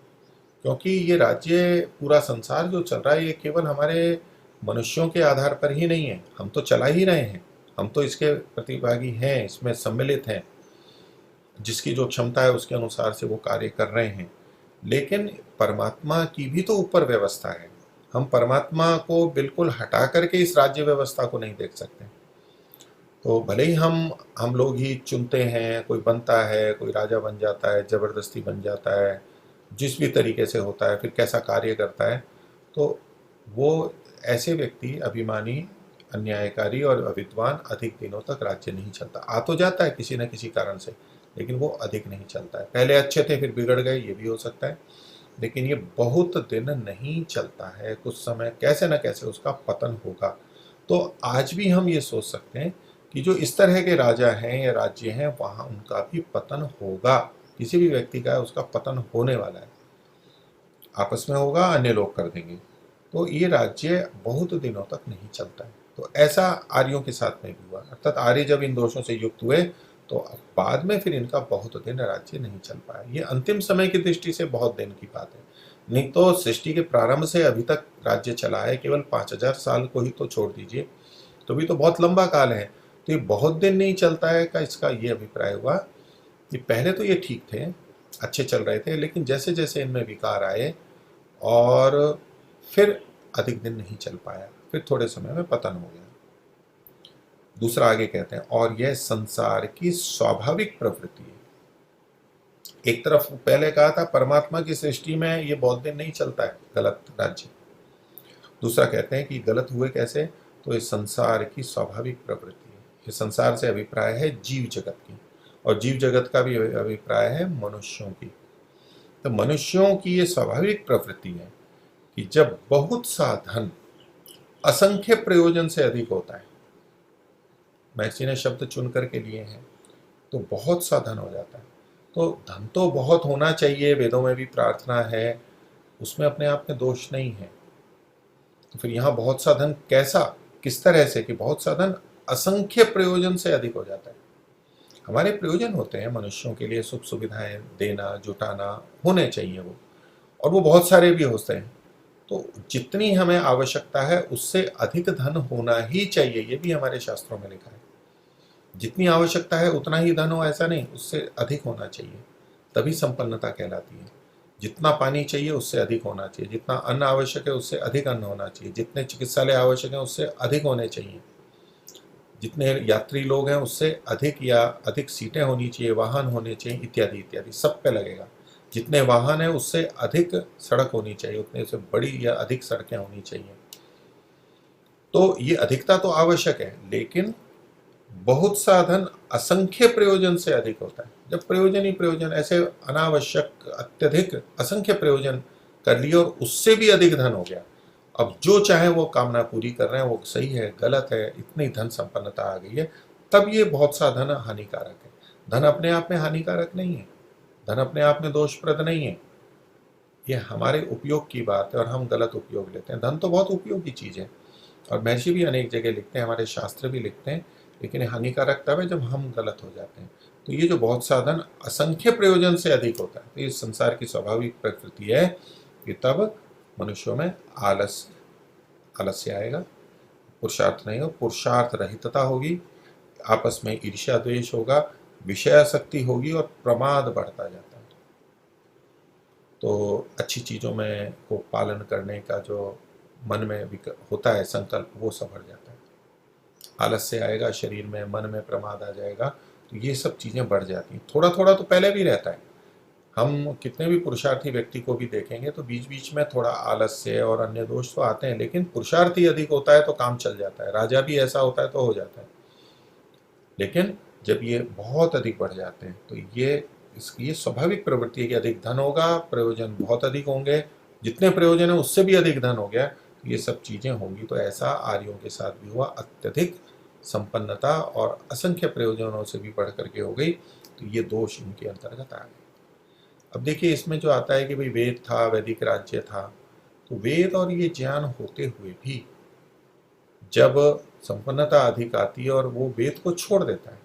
क्योंकि ये राज्य, पूरा संसार जो चल रहा है, ये केवल हमारे मनुष्यों के आधार पर ही नहीं है, हम तो चला ही रहे हैं, हम तो इसके प्रतिभागी हैं, इसमें सम्मिलित हैं, जिसकी जो क्षमता है उसके अनुसार से वो कार्य कर रहे हैं। लेकिन परमात्मा की भी तो ऊपर व्यवस्था है, हम परमात्मा को बिल्कुल हटा करके इस राज्य व्यवस्था को नहीं देख सकते। तो भले ही हम लोग ही चुनते हैं, कोई बनता है, कोई राजा बन जाता है, जबरदस्ती बन जाता है, जिस भी तरीके से होता है, फिर कैसा कार्य करता है, तो वो ऐसे व्यक्ति अभिमानी, अन्यायकारी और अविद्वान, अधिक दिनों तक राज्य नहीं चलता। आ तो जाता है किसी न किसी कारण से, लेकिन वो अधिक नहीं चलता है। पहले अच्छे थे फिर बिगड़ गए, ये भी हो सकता है, लेकिन ये बहुत दिन नहीं चलता है, कुछ समय कैसे न कैसे उसका पतन होगा। तो आज भी हम ये सोच सकते हैं कि जो इस तरह के राजा हैं या राज्य हैं, वहाँ उनका भी पतन होगा, किसी भी व्यक्ति का है उसका पतन होने वाला है, आपस में होगा, अन्य लोग कर देंगे। तो ये राज्य बहुत दिनों तक नहीं चलता है। तो ऐसा आर्यों के साथ में भी हुआ, अर्थात आर्य जब इन दोषों से युक्त हुए तो बाद में फिर इनका बहुत दिन राज्य नहीं चल पाया। ये अंतिम समय की दृष्टि से बहुत दिन की बात है, नहीं तो सृष्टि के प्रारंभ से अभी तक राज्य चला है, केवल 5000 साल को ही तो छोड़ दीजिए, तो भी तो बहुत लंबा काल है। तो ये बहुत दिन नहीं चलता है का इसका ये अभिप्राय हुआ कि पहले तो ये ठीक थे, अच्छे चल रहे थे, लेकिन जैसे जैसे इनमें विकार आए और फिर अधिक दिन नहीं चल पाया, फिर थोड़े समय में पतन हो गया। दूसरा आगे कहते हैं, और यह संसार की स्वाभाविक प्रवृत्ति है। एक तरफ पहले कहा था परमात्मा की सृष्टि में ये बहुत दिन नहीं चलता है, गलत राज्य। दूसरा कहते हैं कि गलत हुए कैसे, तो ये संसार की स्वाभाविक प्रवृत्ति है। ये संसार से अभिप्राय है जीव जगत की, और जीव जगत का भी अभिप्राय है मनुष्यों की। तो मनुष्यों की ये स्वाभाविक प्रवृत्ति है कि जब बहुत सा धन असंख्य प्रयोजन से अधिक होता है, महर्षि ने शब्द चुन करके लिए हैं, तो बहुत सा धन हो जाता है। तो धन तो बहुत होना चाहिए, वेदों में भी प्रार्थना है, उसमें अपने आप में दोष नहीं है। तो फिर यहाँ बहुत सा धन कैसा, किस तरह से कि बहुत सा धन असंख्य प्रयोजन से अधिक हो जाता है। हमारे प्रयोजन होते हैं मनुष्यों के लिए, सुख सुविधाएं देना, जुटाना, होने चाहिए वो, और वो बहुत सारे भी होते हैं। तो जितनी हमें आवश्यकता है उससे अधिक धन होना ही चाहिए, ये भी हमारे शास्त्रों में लिखा है। जितनी आवश्यकता है उतना ही धन हो ऐसा नहीं, उससे अधिक होना चाहिए, तभी संपन्नता कहलाती है। जितना पानी चाहिए उससे अधिक होना चाहिए, जितना अन्न आवश्यक है उससे अधिक अन्न होना चाहिए, जितने चिकित्सालय आवश्यक है उससे अधिक होने चाहिए, जितने यात्री लोग हैं उससे अधिक या अधिक सीटें होनी चाहिए, वाहन होने चाहिए, इत्यादि इत्यादि, सब पे लगेगा। जितने वाहन है उससे अधिक सड़क होनी चाहिए, उतने से बड़ी या अधिक सड़कें होनी चाहिए। तो ये अधिकता तो आवश्यक है, लेकिन बहुत साधन असंख्य प्रयोजन से अधिक होता है। जब प्रयोजन ही प्रयोजन, ऐसे अनावश्यक अत्यधिक असंख्य प्रयोजन कर लिए और उससे भी अधिक धन हो गया, अब जो चाहे वो कामना पूरी कर रहे हैं, वो सही है गलत है, इतनी धन संपन्नता आ गई है, तब ये बहुत सा धन हानिकारक है। धन अपने आप में हानिकारक नहीं है, धन अपने आप में दोषप्रद नहीं है, ये हमारे उपयोग की बात है और हम गलत उपयोग लेते हैं। धन तो बहुत उपयोगी चीज़ है और महर्षि भी अनेक जगह लिखते हैं, हमारे शास्त्र भी लिखते हैं, लेकिन हानिकारक तब है जब हम गलत हो जाते हैं। तो ये जो बहुत साधन असंख्य प्रयोजन से अधिक होता है, तो ये संसार की स्वाभाविक प्रकृति है कि तब मनुष्यों में आलस्य आएगा, पुरुषार्थ नहीं हो, पुरुषार्थ रहितता होगी, आपस में ईर्ष्या द्वेष होगा, विषयासक्ति होगी और प्रमाद बढ़ता जाता है। तो अच्छी चीज़ों में को पालन करने का जो मन में होता है संकल्प, वो सब हट जाता है। आलस्य आएगा शरीर में, मन में प्रमाद आ जाएगा, तो ये सब चीज़ें बढ़ जाती हैं। थोड़ा थोड़ा तो पहले भी रहता है, हम कितने भी पुरुषार्थी व्यक्ति को भी देखेंगे तो बीच बीच में थोड़ा आलस्य और अन्य दोष तो आते हैं, लेकिन पुरुषार्थी अधिक होता है तो काम चल जाता है। राजा भी ऐसा होता है तो हो जाता है। लेकिन जब ये बहुत अधिक बढ़ जाते हैं तो ये स्वाभाविक प्रवृत्ति है कि अधिक धन होगा, प्रयोजन बहुत अधिक होंगे, जितने प्रयोजन है उससे भी अधिक धन हो गया, तो ये सब चीज़ें होंगी। तो ऐसा आर्यों के साथ भी हुआ, अत्यधिक संपन्नता और असंख्य प्रयोजनों से भी बढ़ करके हो गई, तो ये दोष इनके अंतर्गत आ गए। अब देखिए इसमें जो आता है कि भाई वेद था, वैदिक राज्य था, तो वेद और ये ज्ञान होते हुए भी जब संपन्नता अधिक आती है और वो वेद को छोड़ देता है,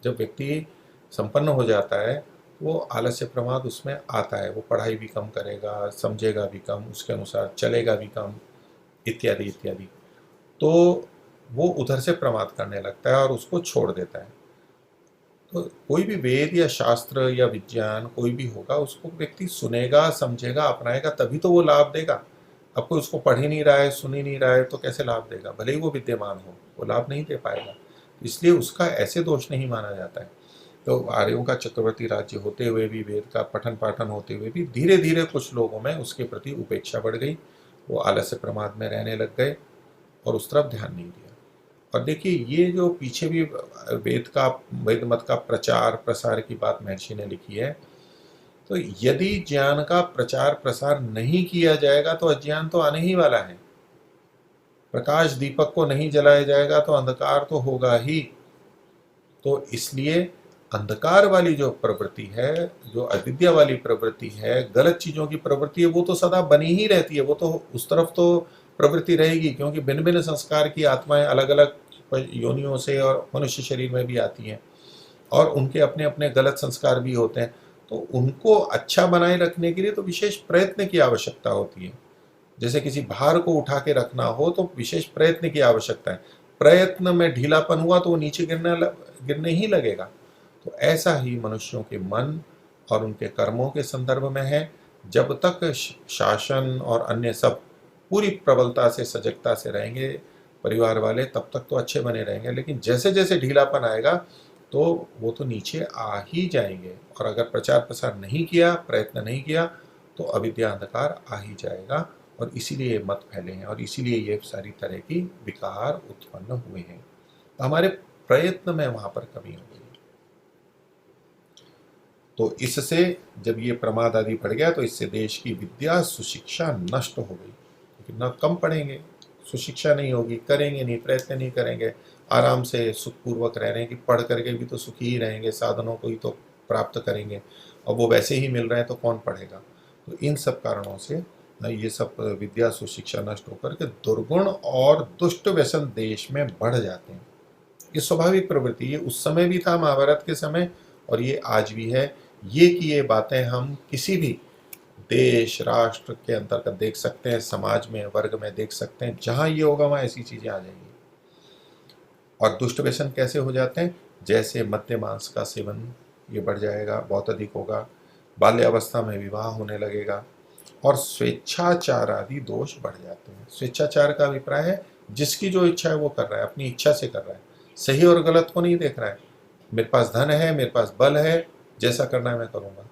जब व्यक्ति संपन्न हो जाता है, वो आलस्य प्रमाद उसमें आता है, वो पढ़ाई भी कम करेगा, समझेगा भी कम, उसके अनुसार चलेगा भी कम, इत्यादि इत्यादि, तो वो उधर से प्रमाद करने लगता है और उसको छोड़ देता है। तो कोई भी वेद या शास्त्र या विज्ञान कोई भी होगा, उसको व्यक्ति सुनेगा, समझेगा, अपनाएगा, तभी तो वो लाभ देगा। अब कोई उसको पढ़ ही नहीं रहा है, सुन ही नहीं रहा है, तो कैसे लाभ देगा? भले ही वो विद्यमान हो, वो लाभ नहीं दे पाएगा। इसलिए उसका ऐसे दोष नहीं माना जाता है। तो आर्यों का चक्रवर्ती राज्य होते हुए भी, वेद का पठन पाठन होते हुए भी, धीरे धीरे कुछ लोगों में उसके प्रति उपेक्षा बढ़ गई, वो आलस्य प्रमाद में रहने लग गए और उस तरफ ध्यान नहीं दिया। और देखिए ये जो पीछे भी वेद मत का प्रचार प्रसार की बात महर्षि ने लिखी है, तो यदि ज्ञान का प्रचार प्रसार नहीं किया जाएगा तो अज्ञान तो आने ही वाला है। प्रकाश दीपक को नहीं जलाया जाएगा तो अंधकार तो होगा ही। तो इसलिए अंधकार वाली जो प्रवृत्ति है, जो अविद्या वाली प्रवृत्ति है, गलत चीजों की प्रवृत्ति है, वो तो सदा बनी ही रहती है, वो तो उस तरफ तो प्रवृत्ति रहेगी, क्योंकि भिन्न भिन्न संस्कार की आत्माएं अलग अलग योनियों से और मनुष्य शरीर में भी आती हैं और उनके अपने अपने गलत संस्कार भी होते हैं। तो उनको अच्छा बनाए रखने के लिए तो विशेष प्रयत्न की आवश्यकता होती है। जैसे किसी भार को उठा के रखना हो तो विशेष प्रयत्न की आवश्यकता है। प्रयत्न में ढीलापन हुआ तो वो नीचे गिरने ही लगेगा। तो ऐसा ही मनुष्यों के मन और उनके कर्मों के संदर्भ में है। जब तक शासन और अन्य सब पूरी प्रबलता से, सजगता से रहेंगे परिवार वाले, तब तक तो अच्छे बने रहेंगे, लेकिन जैसे जैसे ढीलापन आएगा तो वो तो नीचे आ ही जाएंगे। और अगर प्रचार प्रसार नहीं किया, प्रयत्न नहीं किया, तो अविद्या अंधकार आ ही जाएगा। और इसीलिए मत फैले हैं और इसीलिए ये सारी तरह की विकार उत्पन्न हुए हैं। तो हमारे प्रयत्न में वहां पर कमी हो गई। तो इससे जब ये प्रमाद आदि बढ़ गया तो इससे देश की विद्या सुशिक्षा नष्ट हो गई, क्योंकि न कम पढ़ेंगे, सुशिक्षा नहीं होगी, करेंगे नहीं, प्रयत्न नहीं करेंगे, आराम से सुखपूर्वक रह रहे हैं कि पढ़ करके भी तो सुखी ही रहेंगे, साधनों को ही तो प्राप्त करेंगे, और वो वैसे ही मिल रहे हैं तो कौन पढ़ेगा। तो इन सब कारणों से ये सब विद्या सुशिक्षा नष्ट होकर के दुर्गुण और दुष्ट व्यसन देश में बढ़ जाते हैं। ये स्वाभाविक प्रवृत्ति, ये उस समय भी था महाभारत के समय और ये आज भी है। ये बातें हम किसी भी देश राष्ट्र के अंतर्गत देख सकते हैं, समाज में वर्ग में देख सकते हैं, जहां ये होगा वहां ऐसी चीजें आ जाएंगी। और दुष्ट व्यसन कैसे हो जाते हैं? जैसे मद्य मांस का सेवन ये बढ़ जाएगा, बहुत अधिक होगा, बाल्यावस्था में विवाह होने लगेगा और स्वेच्छाचार आदि दोष बढ़ जाते हैं। स्वेच्छाचार का अभिप्राय है जिसकी जो इच्छा है वो कर रहा है, अपनी इच्छा से कर रहा है, सही और गलत को नहीं देख रहा है। मेरे पास धन है, मेरे पास बल है, जैसा करना है मैं करूँगा,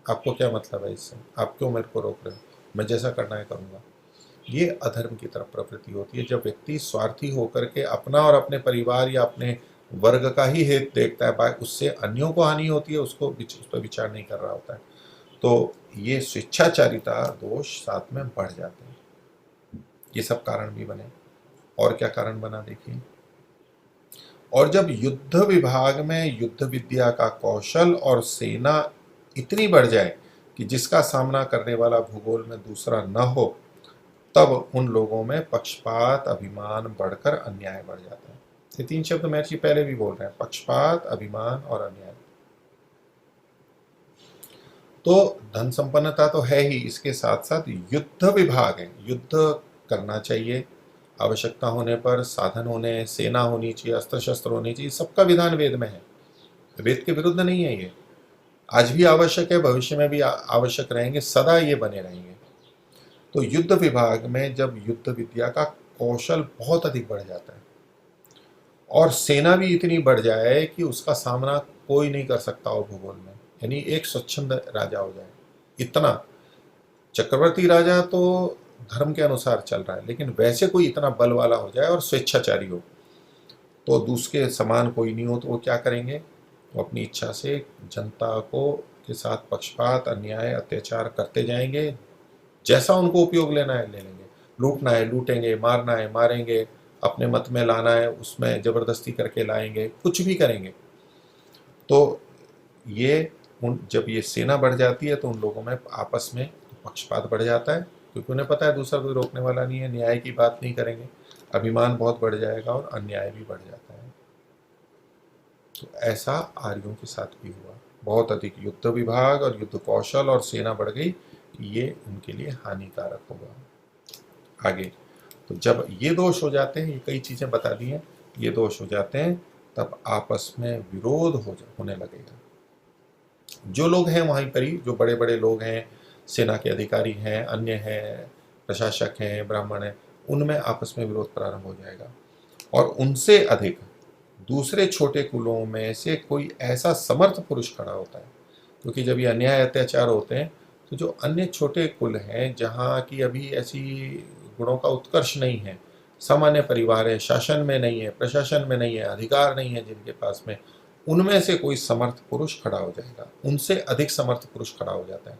आपको क्या मतलब है इससे, आप क्यों मेरे को रोक रहे हो, मैं जैसा करना है करूँगा। ये अधर्म की तरफ प्रवृत्ति होती है। जब व्यक्ति स्वार्थी होकर के अपना और अपने परिवार या अपने वर्ग का ही हित देखता है, उससे अन्यों को हानि होती है, उस पर विचार नहीं कर रहा होता है, तो ये स्वेच्छाचारिता दोष साथ में बढ़ जाते हैं। ये सब कारण भी बने। और क्या कारण बना देखिए, और जब युद्ध विभाग में युद्ध विद्या का कौशल और सेना इतनी बढ़ जाए कि जिसका सामना करने वाला भूगोल में दूसरा न हो, तब उन लोगों में पक्षपात, अभिमान बढ़कर अन्याय बढ़ जाता है। ये 3 शब्द महर्षि पहले भी बोल रहे हैं, पक्षपात, अभिमान और अन्याय। तो धन संपन्नता तो है ही, इसके साथ साथ युद्ध विभाग है, युद्ध करना चाहिए, आवश्यकता होने पर साधन होने, सेना होनी चाहिए, अस्त्र शस्त्र होनी चाहिए, सबका विधान वेद में है, वेद के विरुद्ध नहीं है ये। आज भी आवश्यक है, भविष्य में भी आवश्यक रहेंगे, सदा ये बने रहेंगे। तो युद्ध विभाग में जब युद्ध विद्या का कौशल बहुत अधिक बढ़ जाता है और सेना भी इतनी बढ़ जाए कि उसका सामना कोई नहीं कर सकता हो भूगोल में, यानी एक स्वच्छंद राजा हो जाए, इतना चक्रवर्ती राजा तो धर्म के अनुसार चल रहा है, लेकिन वैसे कोई इतना बल वाला हो जाए और स्वेच्छाचारी हो, तो दूसरे समान कोई नहीं हो, तो वो क्या करेंगे, वो अपनी इच्छा से जनता को के साथ पक्षपात, अन्याय, अत्याचार करते जाएंगे, जैसा उनको उपयोग लेना है ले लेंगे, लूटना है लूटेंगे, मारना है मारेंगे, अपने मत में लाना है उसमें जबरदस्ती करके लाएंगे, कुछ भी करेंगे। तो ये जब ये सेना बढ़ जाती है तो उन लोगों में आपस में पक्षपात बढ़ जाता है, क्योंकि उन्हें पता है दूसरा कोई रोकने वाला नहीं है, न्याय की बात नहीं करेंगे, अभिमान बहुत बढ़ जाएगा और अन्याय भी बढ़ जाता है। तो ऐसा आर्यों के साथ भी हुआ, बहुत अधिक युद्ध विभाग और युद्ध कौशल और सेना बढ़ गई, ये उनके लिए हानिकारक होगा आगे। तो जब ये दोष हो जाते हैं, ये कई चीजें बता दी हैं, ये दोष हो जाते हैं, तब आपस में विरोध होने लगेगा। जो लोग हैं वहीं पर ही, जो बड़े बड़े लोग हैं, सेना के अधिकारी हैं, अन्य हैं, प्रशासक हैं, ब्राह्मण हैं, उनमें आपस में विरोध प्रारंभ हो जाएगा। और उनसे अधिक दूसरे छोटे कुलों में से कोई ऐसा समर्थ पुरुष खड़ा होता है, क्योंकि जब ये अन्याय अत्याचार होते हैं तो जो अन्य छोटे कुल हैं, जहाँ की अभी ऐसी गुणों का उत्कर्ष नहीं है, सामान्य परिवार है, शासन में नहीं है, प्रशासन में नहीं है, अधिकार नहीं है जिनके पास में, उनमें से कोई समर्थ पुरुष खड़ा हो जाएगा, उनसे अधिक समर्थ पुरुष खड़ा हो जाता है।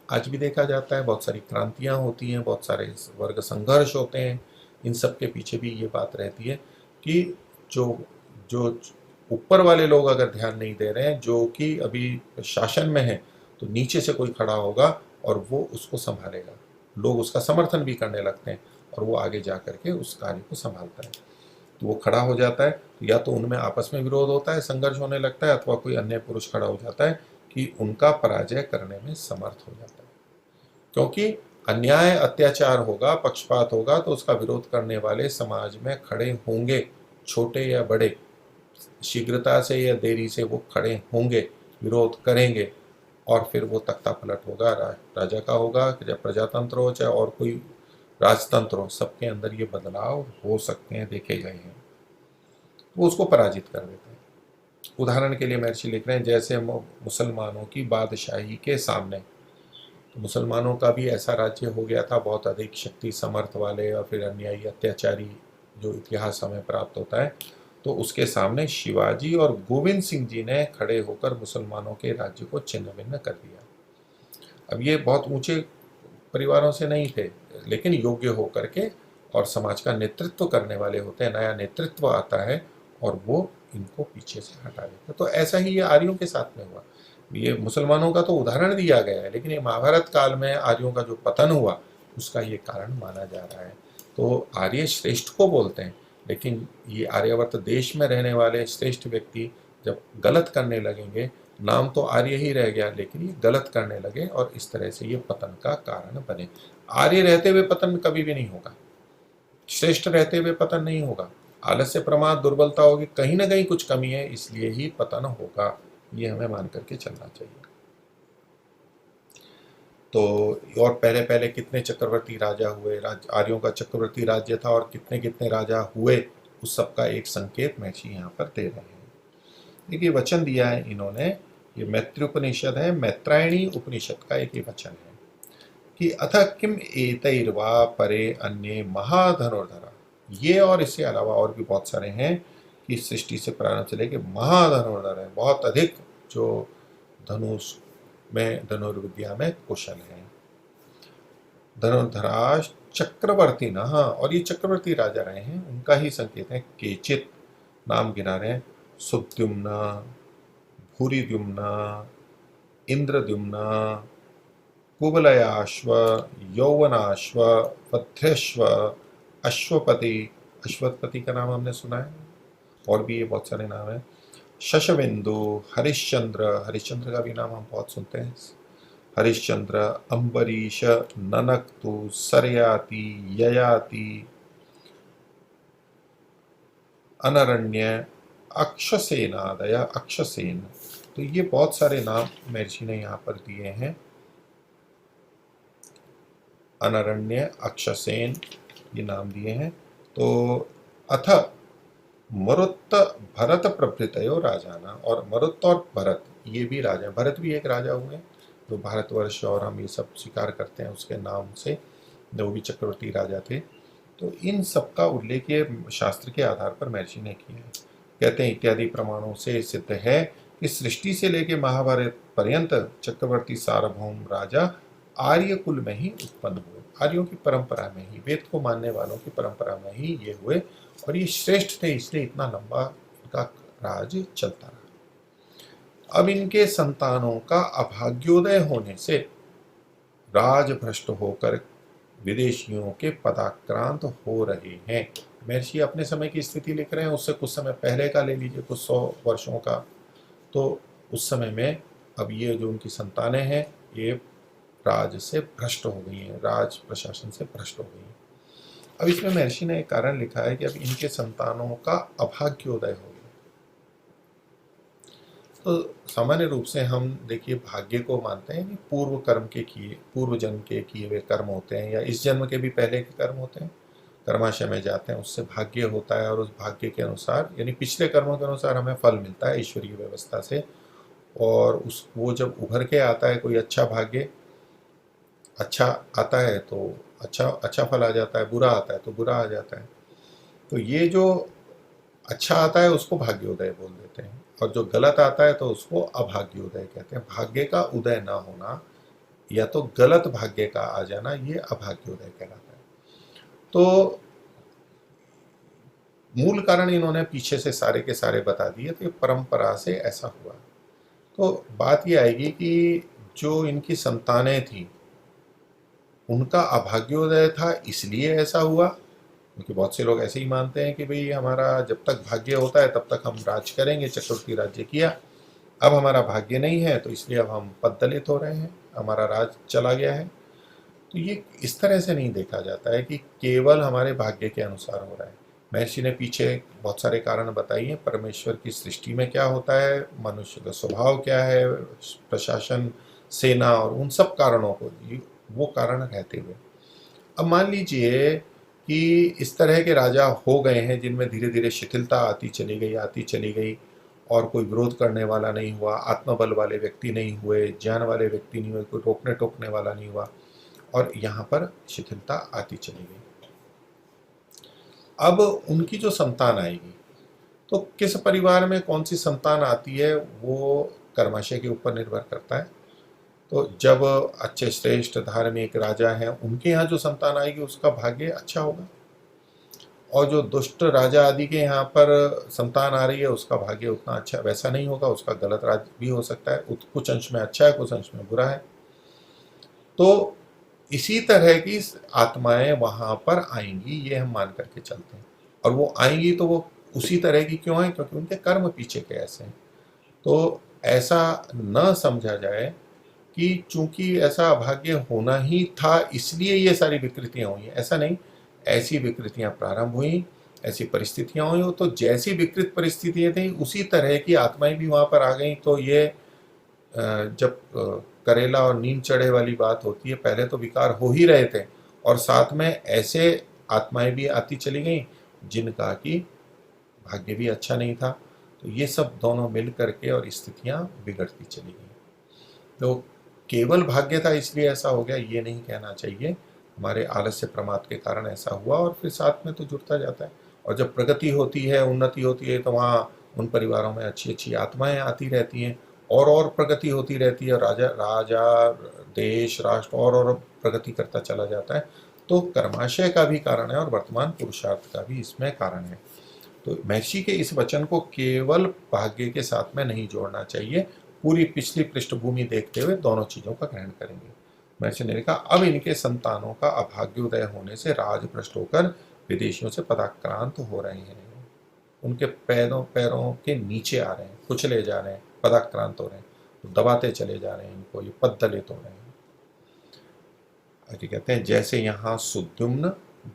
आज भी देखा जाता है, बहुत सारी क्रांतियां होती हैं, बहुत सारे वर्ग संघर्ष होते हैं, इन सब के पीछे भी ये बात रहती है कि जो जो ऊपर वाले लोग अगर ध्यान नहीं दे रहे हैं, जो कि अभी शासन में है, तो नीचे से कोई खड़ा होगा और वो उसको संभालेगा, लोग उसका समर्थन भी करने लगते हैं और वो आगे जा करके उस कार्य को संभालता है। तो वो खड़ा हो जाता है, तो या तो उनमें आपस में विरोध होता है, संघर्ष होने लगता है, अथवा कोई अन्य पुरुष खड़ा हो जाता है कि उनका पराजय करने में समर्थ हो जाता है। क्योंकि अन्याय अत्याचार होगा, पक्षपात होगा, तो उसका विरोध करने वाले समाज में खड़े होंगे, छोटे या बड़े, शीघ्रता से या देरी से वो खड़े होंगे, विरोध करेंगे, और फिर वो तख्ता पलट होगा, राजा का होगा, चाहे प्रजातंत्र हो चाहे और कोई राजतंत्र हो, सबके अंदर ये बदलाव हो सकते हैं, देखे गए हैं। वो उसको पराजित कर देते हैं। उदाहरण के लिए महर्षि लिख रहे हैं, जैसे मुसलमानों की बादशाही के सामने, तो मुसलमानों का भी ऐसा राज्य हो गया था, बहुत अधिक शक्ति समर्थ वाले और फिर अन्यायी अत्याचारी, जो इतिहास हमें प्राप्त होता है। तो उसके सामने शिवाजी और गोविंद सिंह जी ने खड़े होकर मुसलमानों के राज्य को छिन्न भिन्न कर दिया। अब ये बहुत ऊंचे परिवारों से नहीं थे, लेकिन योग्य होकर के और समाज का नेतृत्व करने वाले होते हैं, नया नेतृत्व आता है और वो इनको पीछे से हटा देता है। तो ऐसा ही ये आर्यों के साथ में हुआ। ये मुसलमानों का तो उदाहरण दिया गया है, लेकिन ये महाभारत काल में आर्यों का जो पतन हुआ उसका ये कारण माना जा रहा है। तो आर्य श्रेष्ठ को बोलते हैं, लेकिन ये आर्यावर्त देश में रहने वाले श्रेष्ठ व्यक्ति जब गलत करने लगेंगे, नाम तो आर्य ही रह गया, लेकिन ये गलत करने लगे और इस तरह से ये पतन का कारण बने। आर्य रहते हुए पतन कभी भी नहीं होगा, श्रेष्ठ रहते हुए पतन नहीं होगा। आलस्य, प्रमाद, दुर्बलता होगी, कहीं ना कहीं कुछ कमी है, इसलिए ही पतन होगा, ये हमें मान करके चलना चाहिए। तो और पहले पहले कितने चक्रवर्ती राजा हुए, आर्यों का चक्रवर्ती राज्य था और कितने कितने राजा हुए, उस सब का एक संकेत महर्षि यहाँ पर दे रहे हैं। देखिए वचन दिया है इन्होंने, ये मैत्री उपनिषद है, मैत्रायणी उपनिषद का एक ये वचन है कि अथ किम एतैर्वा परे अन्ये महाधनुर्धरा, ये और इससे अलावा और भी बहुत सारे हैं कि सृष्टि से प्रारंभ से लेके महाधनुर्धर है, बहुत अधिक जो धनुष में, धनुर्विद्या में कुशल है। धनुर्धरा चक्रवर्ती न, और ये चक्रवर्ती राजा रहे हैं, उनका ही संकेत है। केचित नाम गिना रहे हैं, सुद्युम्न, भूरिद्युम्न, इंद्रद्युम्न, कुवलयाश्व, यौवनाश्व, वध्यश्व, अश्वपति, अश्वपति का नाम हमने सुना है, और भी ये बहुत सारे नाम हैं, शशबिंदु, हरिश्चंद्र, हरिश्चंद्र का भी नाम हम बहुत सुनते हैं, हरिश्चंद्र, अम्बरीश, ननक्तु, सरयाति, ययाति, अनरण्य, अक्षसेनादय, अक्षसेन। तो ये बहुत सारे नाम महर्षि ने यहाँ पर दिए हैं। अनरण्य, अक्षसेन, ये नाम दिए हैं। तो अथ मरुत भरत प्रभृतयो राजाना, और मरुत और भरत ये भी राजा, भरत भी एक राजा हुए जो भारतवर्ष और हम ये सब स्वीकार करते हैं उसके नाम से, वो भी चक्रवर्ती राजा थे। तो इन सब का उल्लेख ये शास्त्र के आधार पर महर्षि ने किया है। कहते हैं इत्यादि प्रमाणों से सिद्ध है कि सृष्टि से लेकर महाभारत पर्यंत चक्रवर्ती सार्वभौम राजा आर्य कुल में ही उत्पन्न हुए, आर्यों की परंपरा में ही, वेद को मानने वालों की परंपरा में ही ये हुए, और ये श्रेष्ठ थे, इसलिए इतना लंबा इनका राज चलता रहा। अब इनके संतानों का अभाग्योदय होने से राज भ्रष्ट होकर विदेशियों के पदाक्रांत हो रहे हैं। महर्षि अपने समय की स्थिति लिख रहे हैं, उससे कुछ समय पहले का ले लीजिए, कुछ 100 वर्षों का। तो उस समय में अब ये जो उनकी संतानें हैं ये राज से भ्रष्ट हो गई हैं, राज प्रशासन से भ्रष्ट हो गई हैं। अब इसमें महर्षि ने एक कारण लिखा है कि अब इनके संतानों का अभाग्योदय हो गया। तो सामान्य रूप से हम देखिए भाग्य को मानते हैं कि पूर्व कर्म के किए, पूर्व जन्म के किए हुए कर्म होते हैं, या इस जन्म के भी पहले के कर्म होते हैं, कर्माशय में जाते हैं, उससे भाग्य होता है, और उस भाग्य के अनुसार यानी पिछले कर्मों के अनुसार हमें फल मिलता है ईश्वरीय व्यवस्था से। और उस वो जब उभर के आता है कोई अच्छा भाग्य, अच्छा आता है तो अच्छा फल आ जाता है, बुरा आता है तो बुरा आ जाता है। तो ये जो अच्छा आता है उसको भाग्योदय बोल देते हैं, और जो गलत आता है तो उसको अभाग्योदय कहते हैं। भाग्य का उदय ना होना या तो गलत भाग्य का आ जाना, ये अभाग्योदय कहलाता है। तो मूल कारण इन्होंने पीछे से सारे के सारे बता दिए, तो परंपरा से ऐसा हुआ। तो बात ये आएगी कि जो इनकी संतानें थी उनका अभाग्योदय था इसलिए ऐसा हुआ, क्योंकि बहुत से लोग ऐसे ही मानते हैं कि भाई हमारा जब तक भाग्य होता है तब तक हम राज करेंगे, चक्रवर्ती राज्य किया, अब हमारा भाग्य नहीं है तो इसलिए अब हम पददलित हो रहे हैं, हमारा राज चला गया है। तो ये इस तरह से नहीं देखा जाता है कि केवल हमारे भाग्य के अनुसार हो रहा है। महर्षि ने पीछे बहुत सारे कारण बताए हैं, परमेश्वर की सृष्टि में क्या होता है, मनुष्य का स्वभाव क्या है, प्रशासन, सेना, और उन सब कारणों को वो कारण रहते हुए अब मान लीजिए कि इस तरह के राजा हो गए हैं जिनमें धीरे धीरे शिथिलता आती चली गई, और कोई विरोध करने वाला नहीं हुआ, आत्मबल वाले व्यक्ति नहीं हुए, ज्ञान वाले व्यक्ति नहीं हुए, कोई रोकने टोकने वाला नहीं हुआ, और यहाँ पर शिथिलता आती चली गई। अब उनकी जो संतान आएगी तो किस परिवार में कौन सी संतान आती है वो कर्माशय के ऊपर निर्भर करता है। तो जब अच्छे श्रेष्ठ धार्मिक राजा हैं उनके यहाँ जो संतान आएगी उसका भाग्य अच्छा होगा, और जो दुष्ट राजा आदि के यहाँ पर संतान आ रही है उसका भाग्य उतना अच्छा वैसा नहीं होगा, उसका गलत राज भी हो सकता है, कुछ अंश में अच्छा है कुछ अंश में बुरा है। तो इसी तरह की आत्माएं वहां पर आएंगी, ये हम मान करके चलते हैं। और वो आएंगी तो वो उसी तरह की क्यों है, क्योंकि उनके कर्म पीछे के ऐसे हैं। तो ऐसा न समझा जाए कि चूंकि ऐसा अभाग्य होना ही था इसलिए ये सारी विकृतियां हुई, ऐसा नहीं। ऐसी विकृतियां प्रारंभ हुई, ऐसी परिस्थितियां हुई, तो जैसी विकृत परिस्थितियां थी उसी तरह की आत्माएं भी वहां पर आ गई। तो ये जब करेला और नीम चढ़े वाली बात होती है, पहले तो विकार हो ही रहे थे और साथ में ऐसे आत्माएं भी आती चली गई जिनका कि भाग्य भी अच्छा नहीं था। तो ये सब दोनों मिल करके और स्थितियां बिगड़ती चली गई। तो केवल भाग्य था इसलिए ऐसा हो गया ये नहीं कहना चाहिए, हमारे आलस्य प्रमाद के कारण ऐसा हुआ, और फिर साथ में तो जुड़ता जाता है। और जब प्रगति होती है, उन्नति होती है, तो वहाँ उन परिवारों में अच्छी अच्छी आत्माएं आती रहती हैं और प्रगति होती रहती है, राजा राजा देश राष्ट्र और प्रगति करता चला जाता है। तो कर्माशय का भी कारण है और वर्तमान पुरुषार्थ का भी इसमें कारण है। तो महर्षि के इस वचन को केवल भाग्य के साथ में नहीं जोड़ना चाहिए, पूरी पिछली पृष्ठभूमि देखते हुए दोनों चीज़ों का ग्रहण करेंगे। महर्षि ने लिखा, अब इनके संतानों का अभाग्योदय होने से राज भ्रष्ट होकर विदेशियों से पदाक्रांत हो रहे हैं। उनके पैरों पैरों के नीचे आ रहे हैं, कुचले जा रहे हैं, पदाक्रांत हो रहे हैं, तो दबाते चले जा रहे हैं इनको, ये पद्दलित हो रहे हैं। आगे कहते हैं, जैसे यहाँ सुद्युम्न,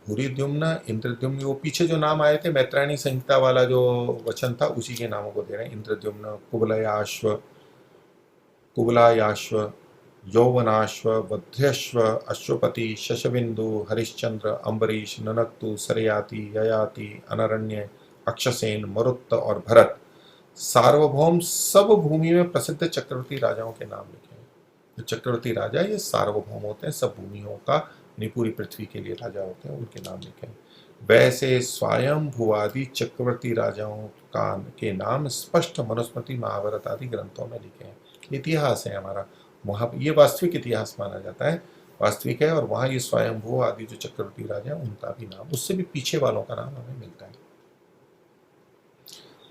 भूरिद्युम्न, इंद्रद्युम्न, वो पीछे जो नाम आए थे मैत्रायणी संहिता वाला जो वचन था उसी के नामों को दे रहे हैं। इंद्रद्युम्न, कुबलायाश्व, यौवनाश्व, वध्यश्व, अश्वपति, शशबिंदु, हरिश्चंद्र, अम्बरीश, ननक्तु, सरयाति, ययाति, अनरण्य, अक्षसेन, मरुत्त और भरत, सार्वभौम सब भूमि में प्रसिद्ध चक्रवर्ती राजाओं के नाम लिखे हैं। जो चक्रवर्ती राजा ये सार्वभौम होते हैं, सब भूमियों का, यानी पूरी पृथ्वी के लिए राजा होते हैं, उनके नाम लिखे हैं। वैसे स्वयं भुवादि चक्रवर्ती राजाओं का के नाम स्पष्ट मनुस्मृति, महाभारत आदि ग्रंथों में लिखे हैं। इतिहास है हमारा, वहाँ ये वास्तविक इतिहास माना जाता है, वास्तविक है। और वहाँ ये स्वयंभू आदि जो चक्रवर्ती राजा हैं उनका भी नाम, उससे भी पीछे वालों का नाम हमें मिलता है।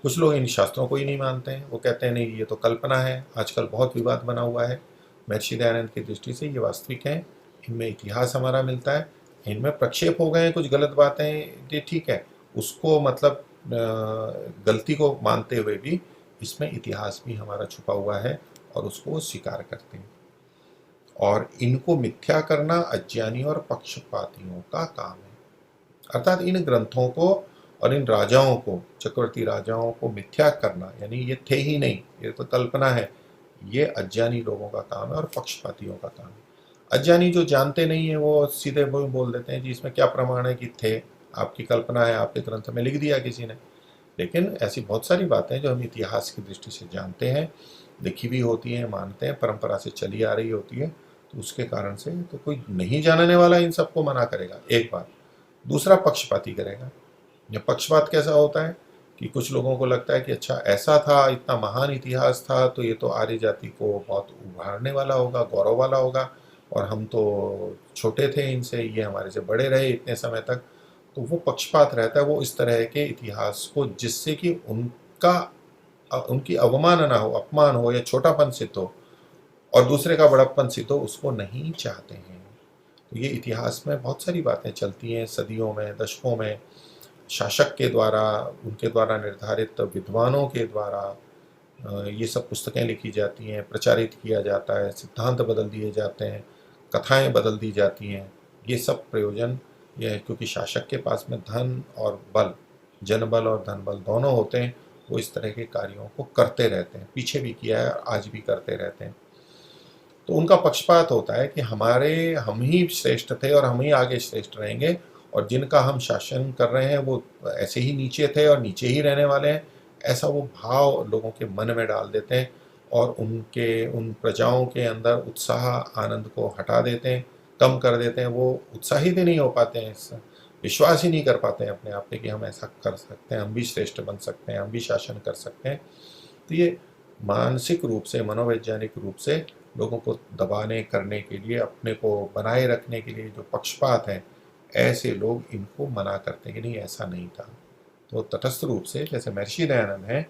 कुछ लोग इन शास्त्रों को ही नहीं मानते हैं, वो कहते हैं नहीं ये तो कल्पना है। आजकल बहुत विवाद बना हुआ है। महर्षि दयानंद की दृष्टि से ये वास्तविक है, इनमें इतिहास हमारा मिलता है। इनमें प्रक्षेप हो गए हैं कुछ गलत बातें, ये ठीक है, उसको मतलब गलती को मानते हुए भी इसमें इतिहास भी हमारा छुपा हुआ है और उसको स्वीकार करते हैं। और इनको मिथ्या करना अज्ञानी और पक्षपातियों का काम है। अर्थात इन ग्रंथों को और इन राजाओं को, चक्रवर्ती राजाओं को मिथ्या करना, यानी ये थे ही नहीं, ये तो कल्पना है, ये अज्ञानी लोगों का काम है और पक्षपातियों का काम है। अज्ञानी जो जानते नहीं है वो सीधे बोल देते हैं जी इसमें क्या प्रमाण है कि थे, आपकी कल्पना है, आपके ग्रंथ में लिख दिया किसी ने। लेकिन ऐसी बहुत सारी बातें जो हम इतिहास की दृष्टि से जानते हैं, लिखी भी होती हैं, मानते हैं, परंपरा से चली आ रही होती है, तो उसके कारण से तो कोई नहीं जानने वाला इन सबको मना करेगा, एक बात। दूसरा, पक्षपाती करेगा। ये पक्षपात कैसा होता है कि कुछ लोगों को लगता है कि अच्छा ऐसा था, इतना महान इतिहास था, तो ये तो आर्य जाति को बहुत उभारने वाला होगा, गौरव वाला होगा, और हम तो छोटे थे इनसे, ये हमारे से बड़े रहे इतने समय तक। तो वो पक्षपात रहता है, वो इस तरह के इतिहास को जिससे कि उनकी अवमानना हो, अपमान हो या छोटापन सिद्ध हो और दूसरे का बड़प्पन सिद्ध हो, उसको नहीं चाहते हैं। तो ये इतिहास में बहुत सारी बातें चलती हैं, सदियों में, दशकों में, शासक के द्वारा, उनके द्वारा निर्धारित विद्वानों के द्वारा ये सब पुस्तकें लिखी जाती हैं, प्रचारित किया जाता है, सिद्धांत बदल दिए जाते हैं, कथाएं बदल दी जाती हैं। ये सब प्रयोजन ये है क्योंकि शासक के पास में धन और बल, जनबल और धन बल दोनों होते हैं, वो इस तरह के कार्यों को करते रहते हैं, पीछे भी किया है और आज भी करते रहते हैं। तो उनका पक्षपात होता है कि हम ही श्रेष्ठ थे और हम ही आगे श्रेष्ठ रहेंगे, और जिनका हम शासन कर रहे हैं वो ऐसे ही नीचे थे और नीचे ही रहने वाले हैं, ऐसा वो भाव लोगों के मन में डाल देते हैं और उन प्रजाओं के अंदर उत्साह आनंद को हटा देते हैं, कम कर देते हैं। वो उत्साहित ही नहीं हो पाते हैं, इससे विश्वास ही नहीं कर पाते हैं अपने आप पे कि हम ऐसा कर सकते हैं, हम भी श्रेष्ठ बन सकते हैं, हम भी शासन कर सकते हैं। तो ये मानसिक रूप से, मनोवैज्ञानिक रूप से लोगों को दबाने करने के लिए, अपने को बनाए रखने के लिए जो पक्षपात है, ऐसे लोग इनको मना करते हैं कि नहीं ऐसा नहीं था। तो तटस्थ रूप से जैसे महर्षि दयानंद है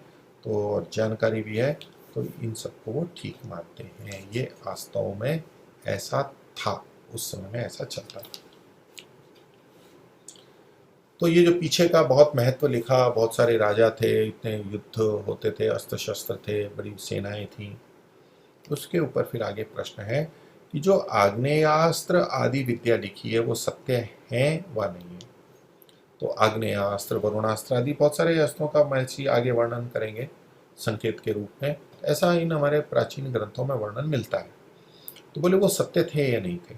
तो जानकारी भी है, तो इन सबको वो ठीक मानते हैं। ये वास्तव में ऐसा था, उस समय में ऐसा चलता था। तो ये जो पीछे का बहुत महत्व लिखा, बहुत सारे राजा थे, इतने युद्ध होते थे, अस्त्र शस्त्र थे, बड़ी सेनाएं थी, उसके ऊपर फिर आगे प्रश्न है कि जो आग्नेयास्त्र आदि विद्या लिखी है वो सत्य है व नहीं है। तो आग्नेयास्त्र, वरुणास्त्र आदि बहुत सारे अस्त्रों का महर्षि आगे वर्णन करेंगे संकेत के रूप में, ऐसा इन हमारे प्राचीन ग्रंथों में वर्णन मिलता है। तो बोले वो सत्य थे या नहीं थे,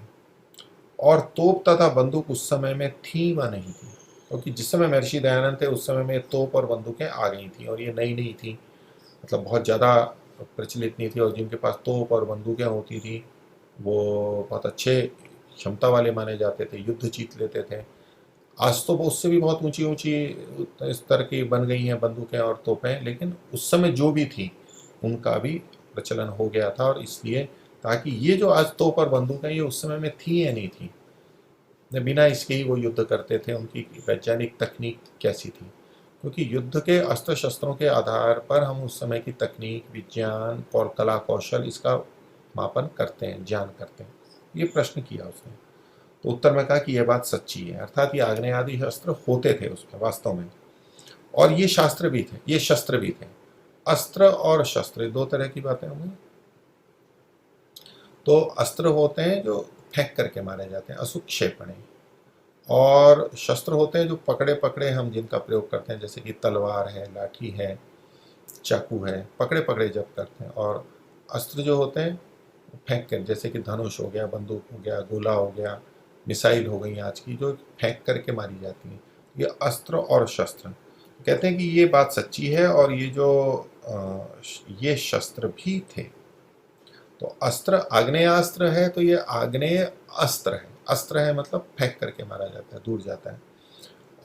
और तोप तथा बंदूक उस समय में थी व नहीं थी, क्योंकि जिस समय महर्षि दयानंद थे उस समय में तोप और बंदूकें आ गई थी और ये नई नई थी, मतलब बहुत ज़्यादा प्रचलित नहीं थी, और जिनके पास तोप और बंदूकें होती थी वो बहुत अच्छे क्षमता वाले माने जाते थे, युद्ध जीत लेते थे। आज तो उससे भी बहुत ऊंची ऊंची स्तर की बन गई हैं बंदूकें और तोपें, लेकिन उस समय जो भी थी उनका भी प्रचलन हो गया था, और इसलिए ताकि ये जो आज तोप और बंदूकें ये उस समय में थी या नहीं थी, बिना इसके ही वो युद्ध करते थे। उनकी वैज्ञानिक तकनीक कैसी थी, क्योंकि युद्ध के अस्त्र शस्त्रों के आधार पर हम उस समय की तकनीक, विज्ञान और कला कौशल इसका मापन करते हैं, ज्ञान करते हैं। ये प्रश्न किया उसने। तो उत्तर में कहा कि यह बात सच्ची है, अर्थात ये आग्नेय आदि शस्त्र होते थे उसमें वास्तव में, और ये शास्त्र भी थे, ये शस्त्र भी थे। अस्त्र और शस्त्र दो तरह की बातें होंगी। तो अस्त्र होते हैं जो फेंक करके मारे जाते हैं, असुक्षेपणे, और शस्त्र होते हैं जो पकड़े पकड़े हम जिनका प्रयोग करते हैं, जैसे कि तलवार है, लाठी है, चाकू है, पकड़े पकड़े जब करते हैं। और अस्त्र जो होते हैं फेंक कर, जैसे कि धनुष हो गया, बंदूक हो गया, गोला हो गया, मिसाइल हो गई आज की, जो फेंक करके मारी जाती है, ये अस्त्र और शस्त्र। कहते हैं कि ये बात सच्ची है, और ये जो ये शस्त्र भी थे। तो अस्त्र आग्नेयास्त्र है, तो ये आग्नेय अस्त्र है। अस्त्र है मतलब फेंक करके मारा जाता है, दूर जाता है।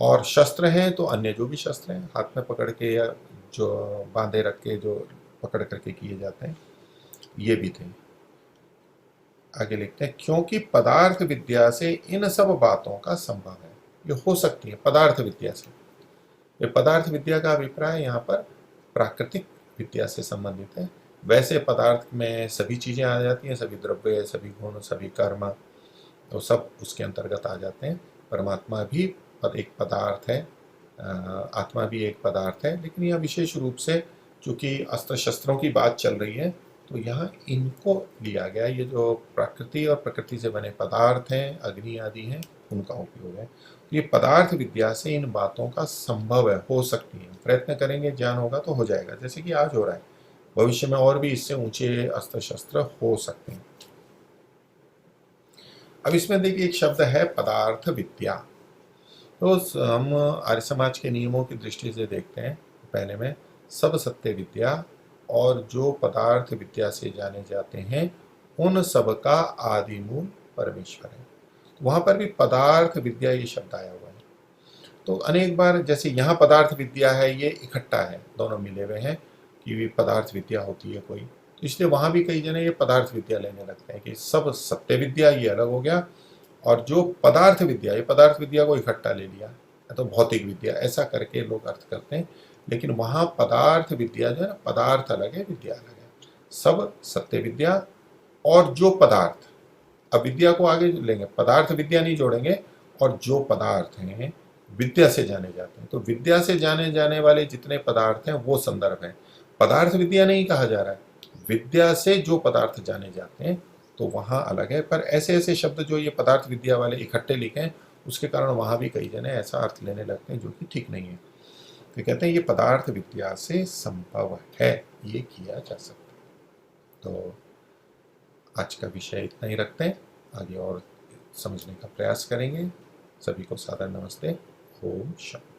और शस्त्र हैं तो अन्य जो भी शस्त्र हैं, हाथ में पकड़ के या जो बांधे रख के जो पकड़ करके किए जाते हैं, ये भी थे। आगे लिखते हैं, क्योंकि पदार्थ विद्या से इन सब बातों का संभव है। ये हो सकती है पदार्थ विद्या से। ये पदार्थ विद्या का अभिप्राय यहाँ पर प्राकृतिक विद्या से संबंधित है। वैसे पदार्थ में सभी चीजें आ जाती हैं, सभी द्रव्य, सभी गुण, सभी कर्म, तो सब उसके अंतर्गत आ जाते हैं। परमात्मा भी एक पदार्थ है, आत्मा भी एक पदार्थ है, लेकिन यह विशेष रूप से चूंकि अस्त्र शस्त्रों की बात चल रही है, तो यहाँ इनको लिया गया। ये जो प्रकृति और प्रकृति से बने पदार्थ हैं, अग्नि आदि हैं, उनका उपयोग है। तो ये पदार्थ विद्या से इन बातों का संभव है, हो सकती है। प्रयत्न करेंगे, ज्ञान होगा तो हो जाएगा, जैसे कि आज हो रहा है। भविष्य में और भी इससे ऊंचे अस्त्र शस्त्र हो सकते हैं। अब इसमें देखिए एक शब्द है पदार्थ विद्या। तो हम आर्य समाज के नियमों की दृष्टि से देखते हैं, पहले में सब सत्य विद्या और जो पदार्थ विद्या से जाने जाते हैं, उन सब का आदि मूल परमेश्वर है। वहां पर भी पदार्थ विद्या ये शब्द आया हुआ है। तो अनेक बार जैसे यहाँ पदार्थ विद्या है, ये इकट्ठा है, दोनों मिले हुए हैं कि पदार्थ विद्या होती है कोई, तो इसलिए वहां भी कई जने ये पदार्थ विद्या लेने लगते हैं कि सब सत्य विद्या ये अलग हो गया, और जो पदार्थ विद्या, ये पदार्थ विद्या को इकट्ठा ले लिया, तो भौतिक विद्या, ऐसा करके लोग अर्थ करते हैं। लेकिन वहां पदार्थ विद्या जो है ना, पदार्थ अलग है, विद्या अलग है। सब सत्य विद्या और जो पदार्थ, अब विद्या को आगे लेंगे, पदार्थ विद्या नहीं जोड़ेंगे, और जो पदार्थ हैं विद्या से जाने जाते हैं। तो विद्या से जाने जाने वाले जितने पदार्थ हैं वो संदर्भ है। पदार्थ विद्या नहीं कहा जा रहा है, विद्या से जो पदार्थ जाने जाते हैं, तो वहां अलग है। पर ऐसे ऐसे शब्द जो ये पदार्थ विद्या वाले इकट्ठे लिखे हैं, उसके कारण वहां भी कई जने ऐसा अर्थ लेने लगते हैं जो कि ठीक नहीं है। तो कहते हैं ये पदार्थ विद्या से संभव है, ये किया जा सकता है। तो आज का विषय इतना ही रखते हैं, आगे और समझने का प्रयास करेंगे। सभी को सादर नमस्ते। ओम शांति।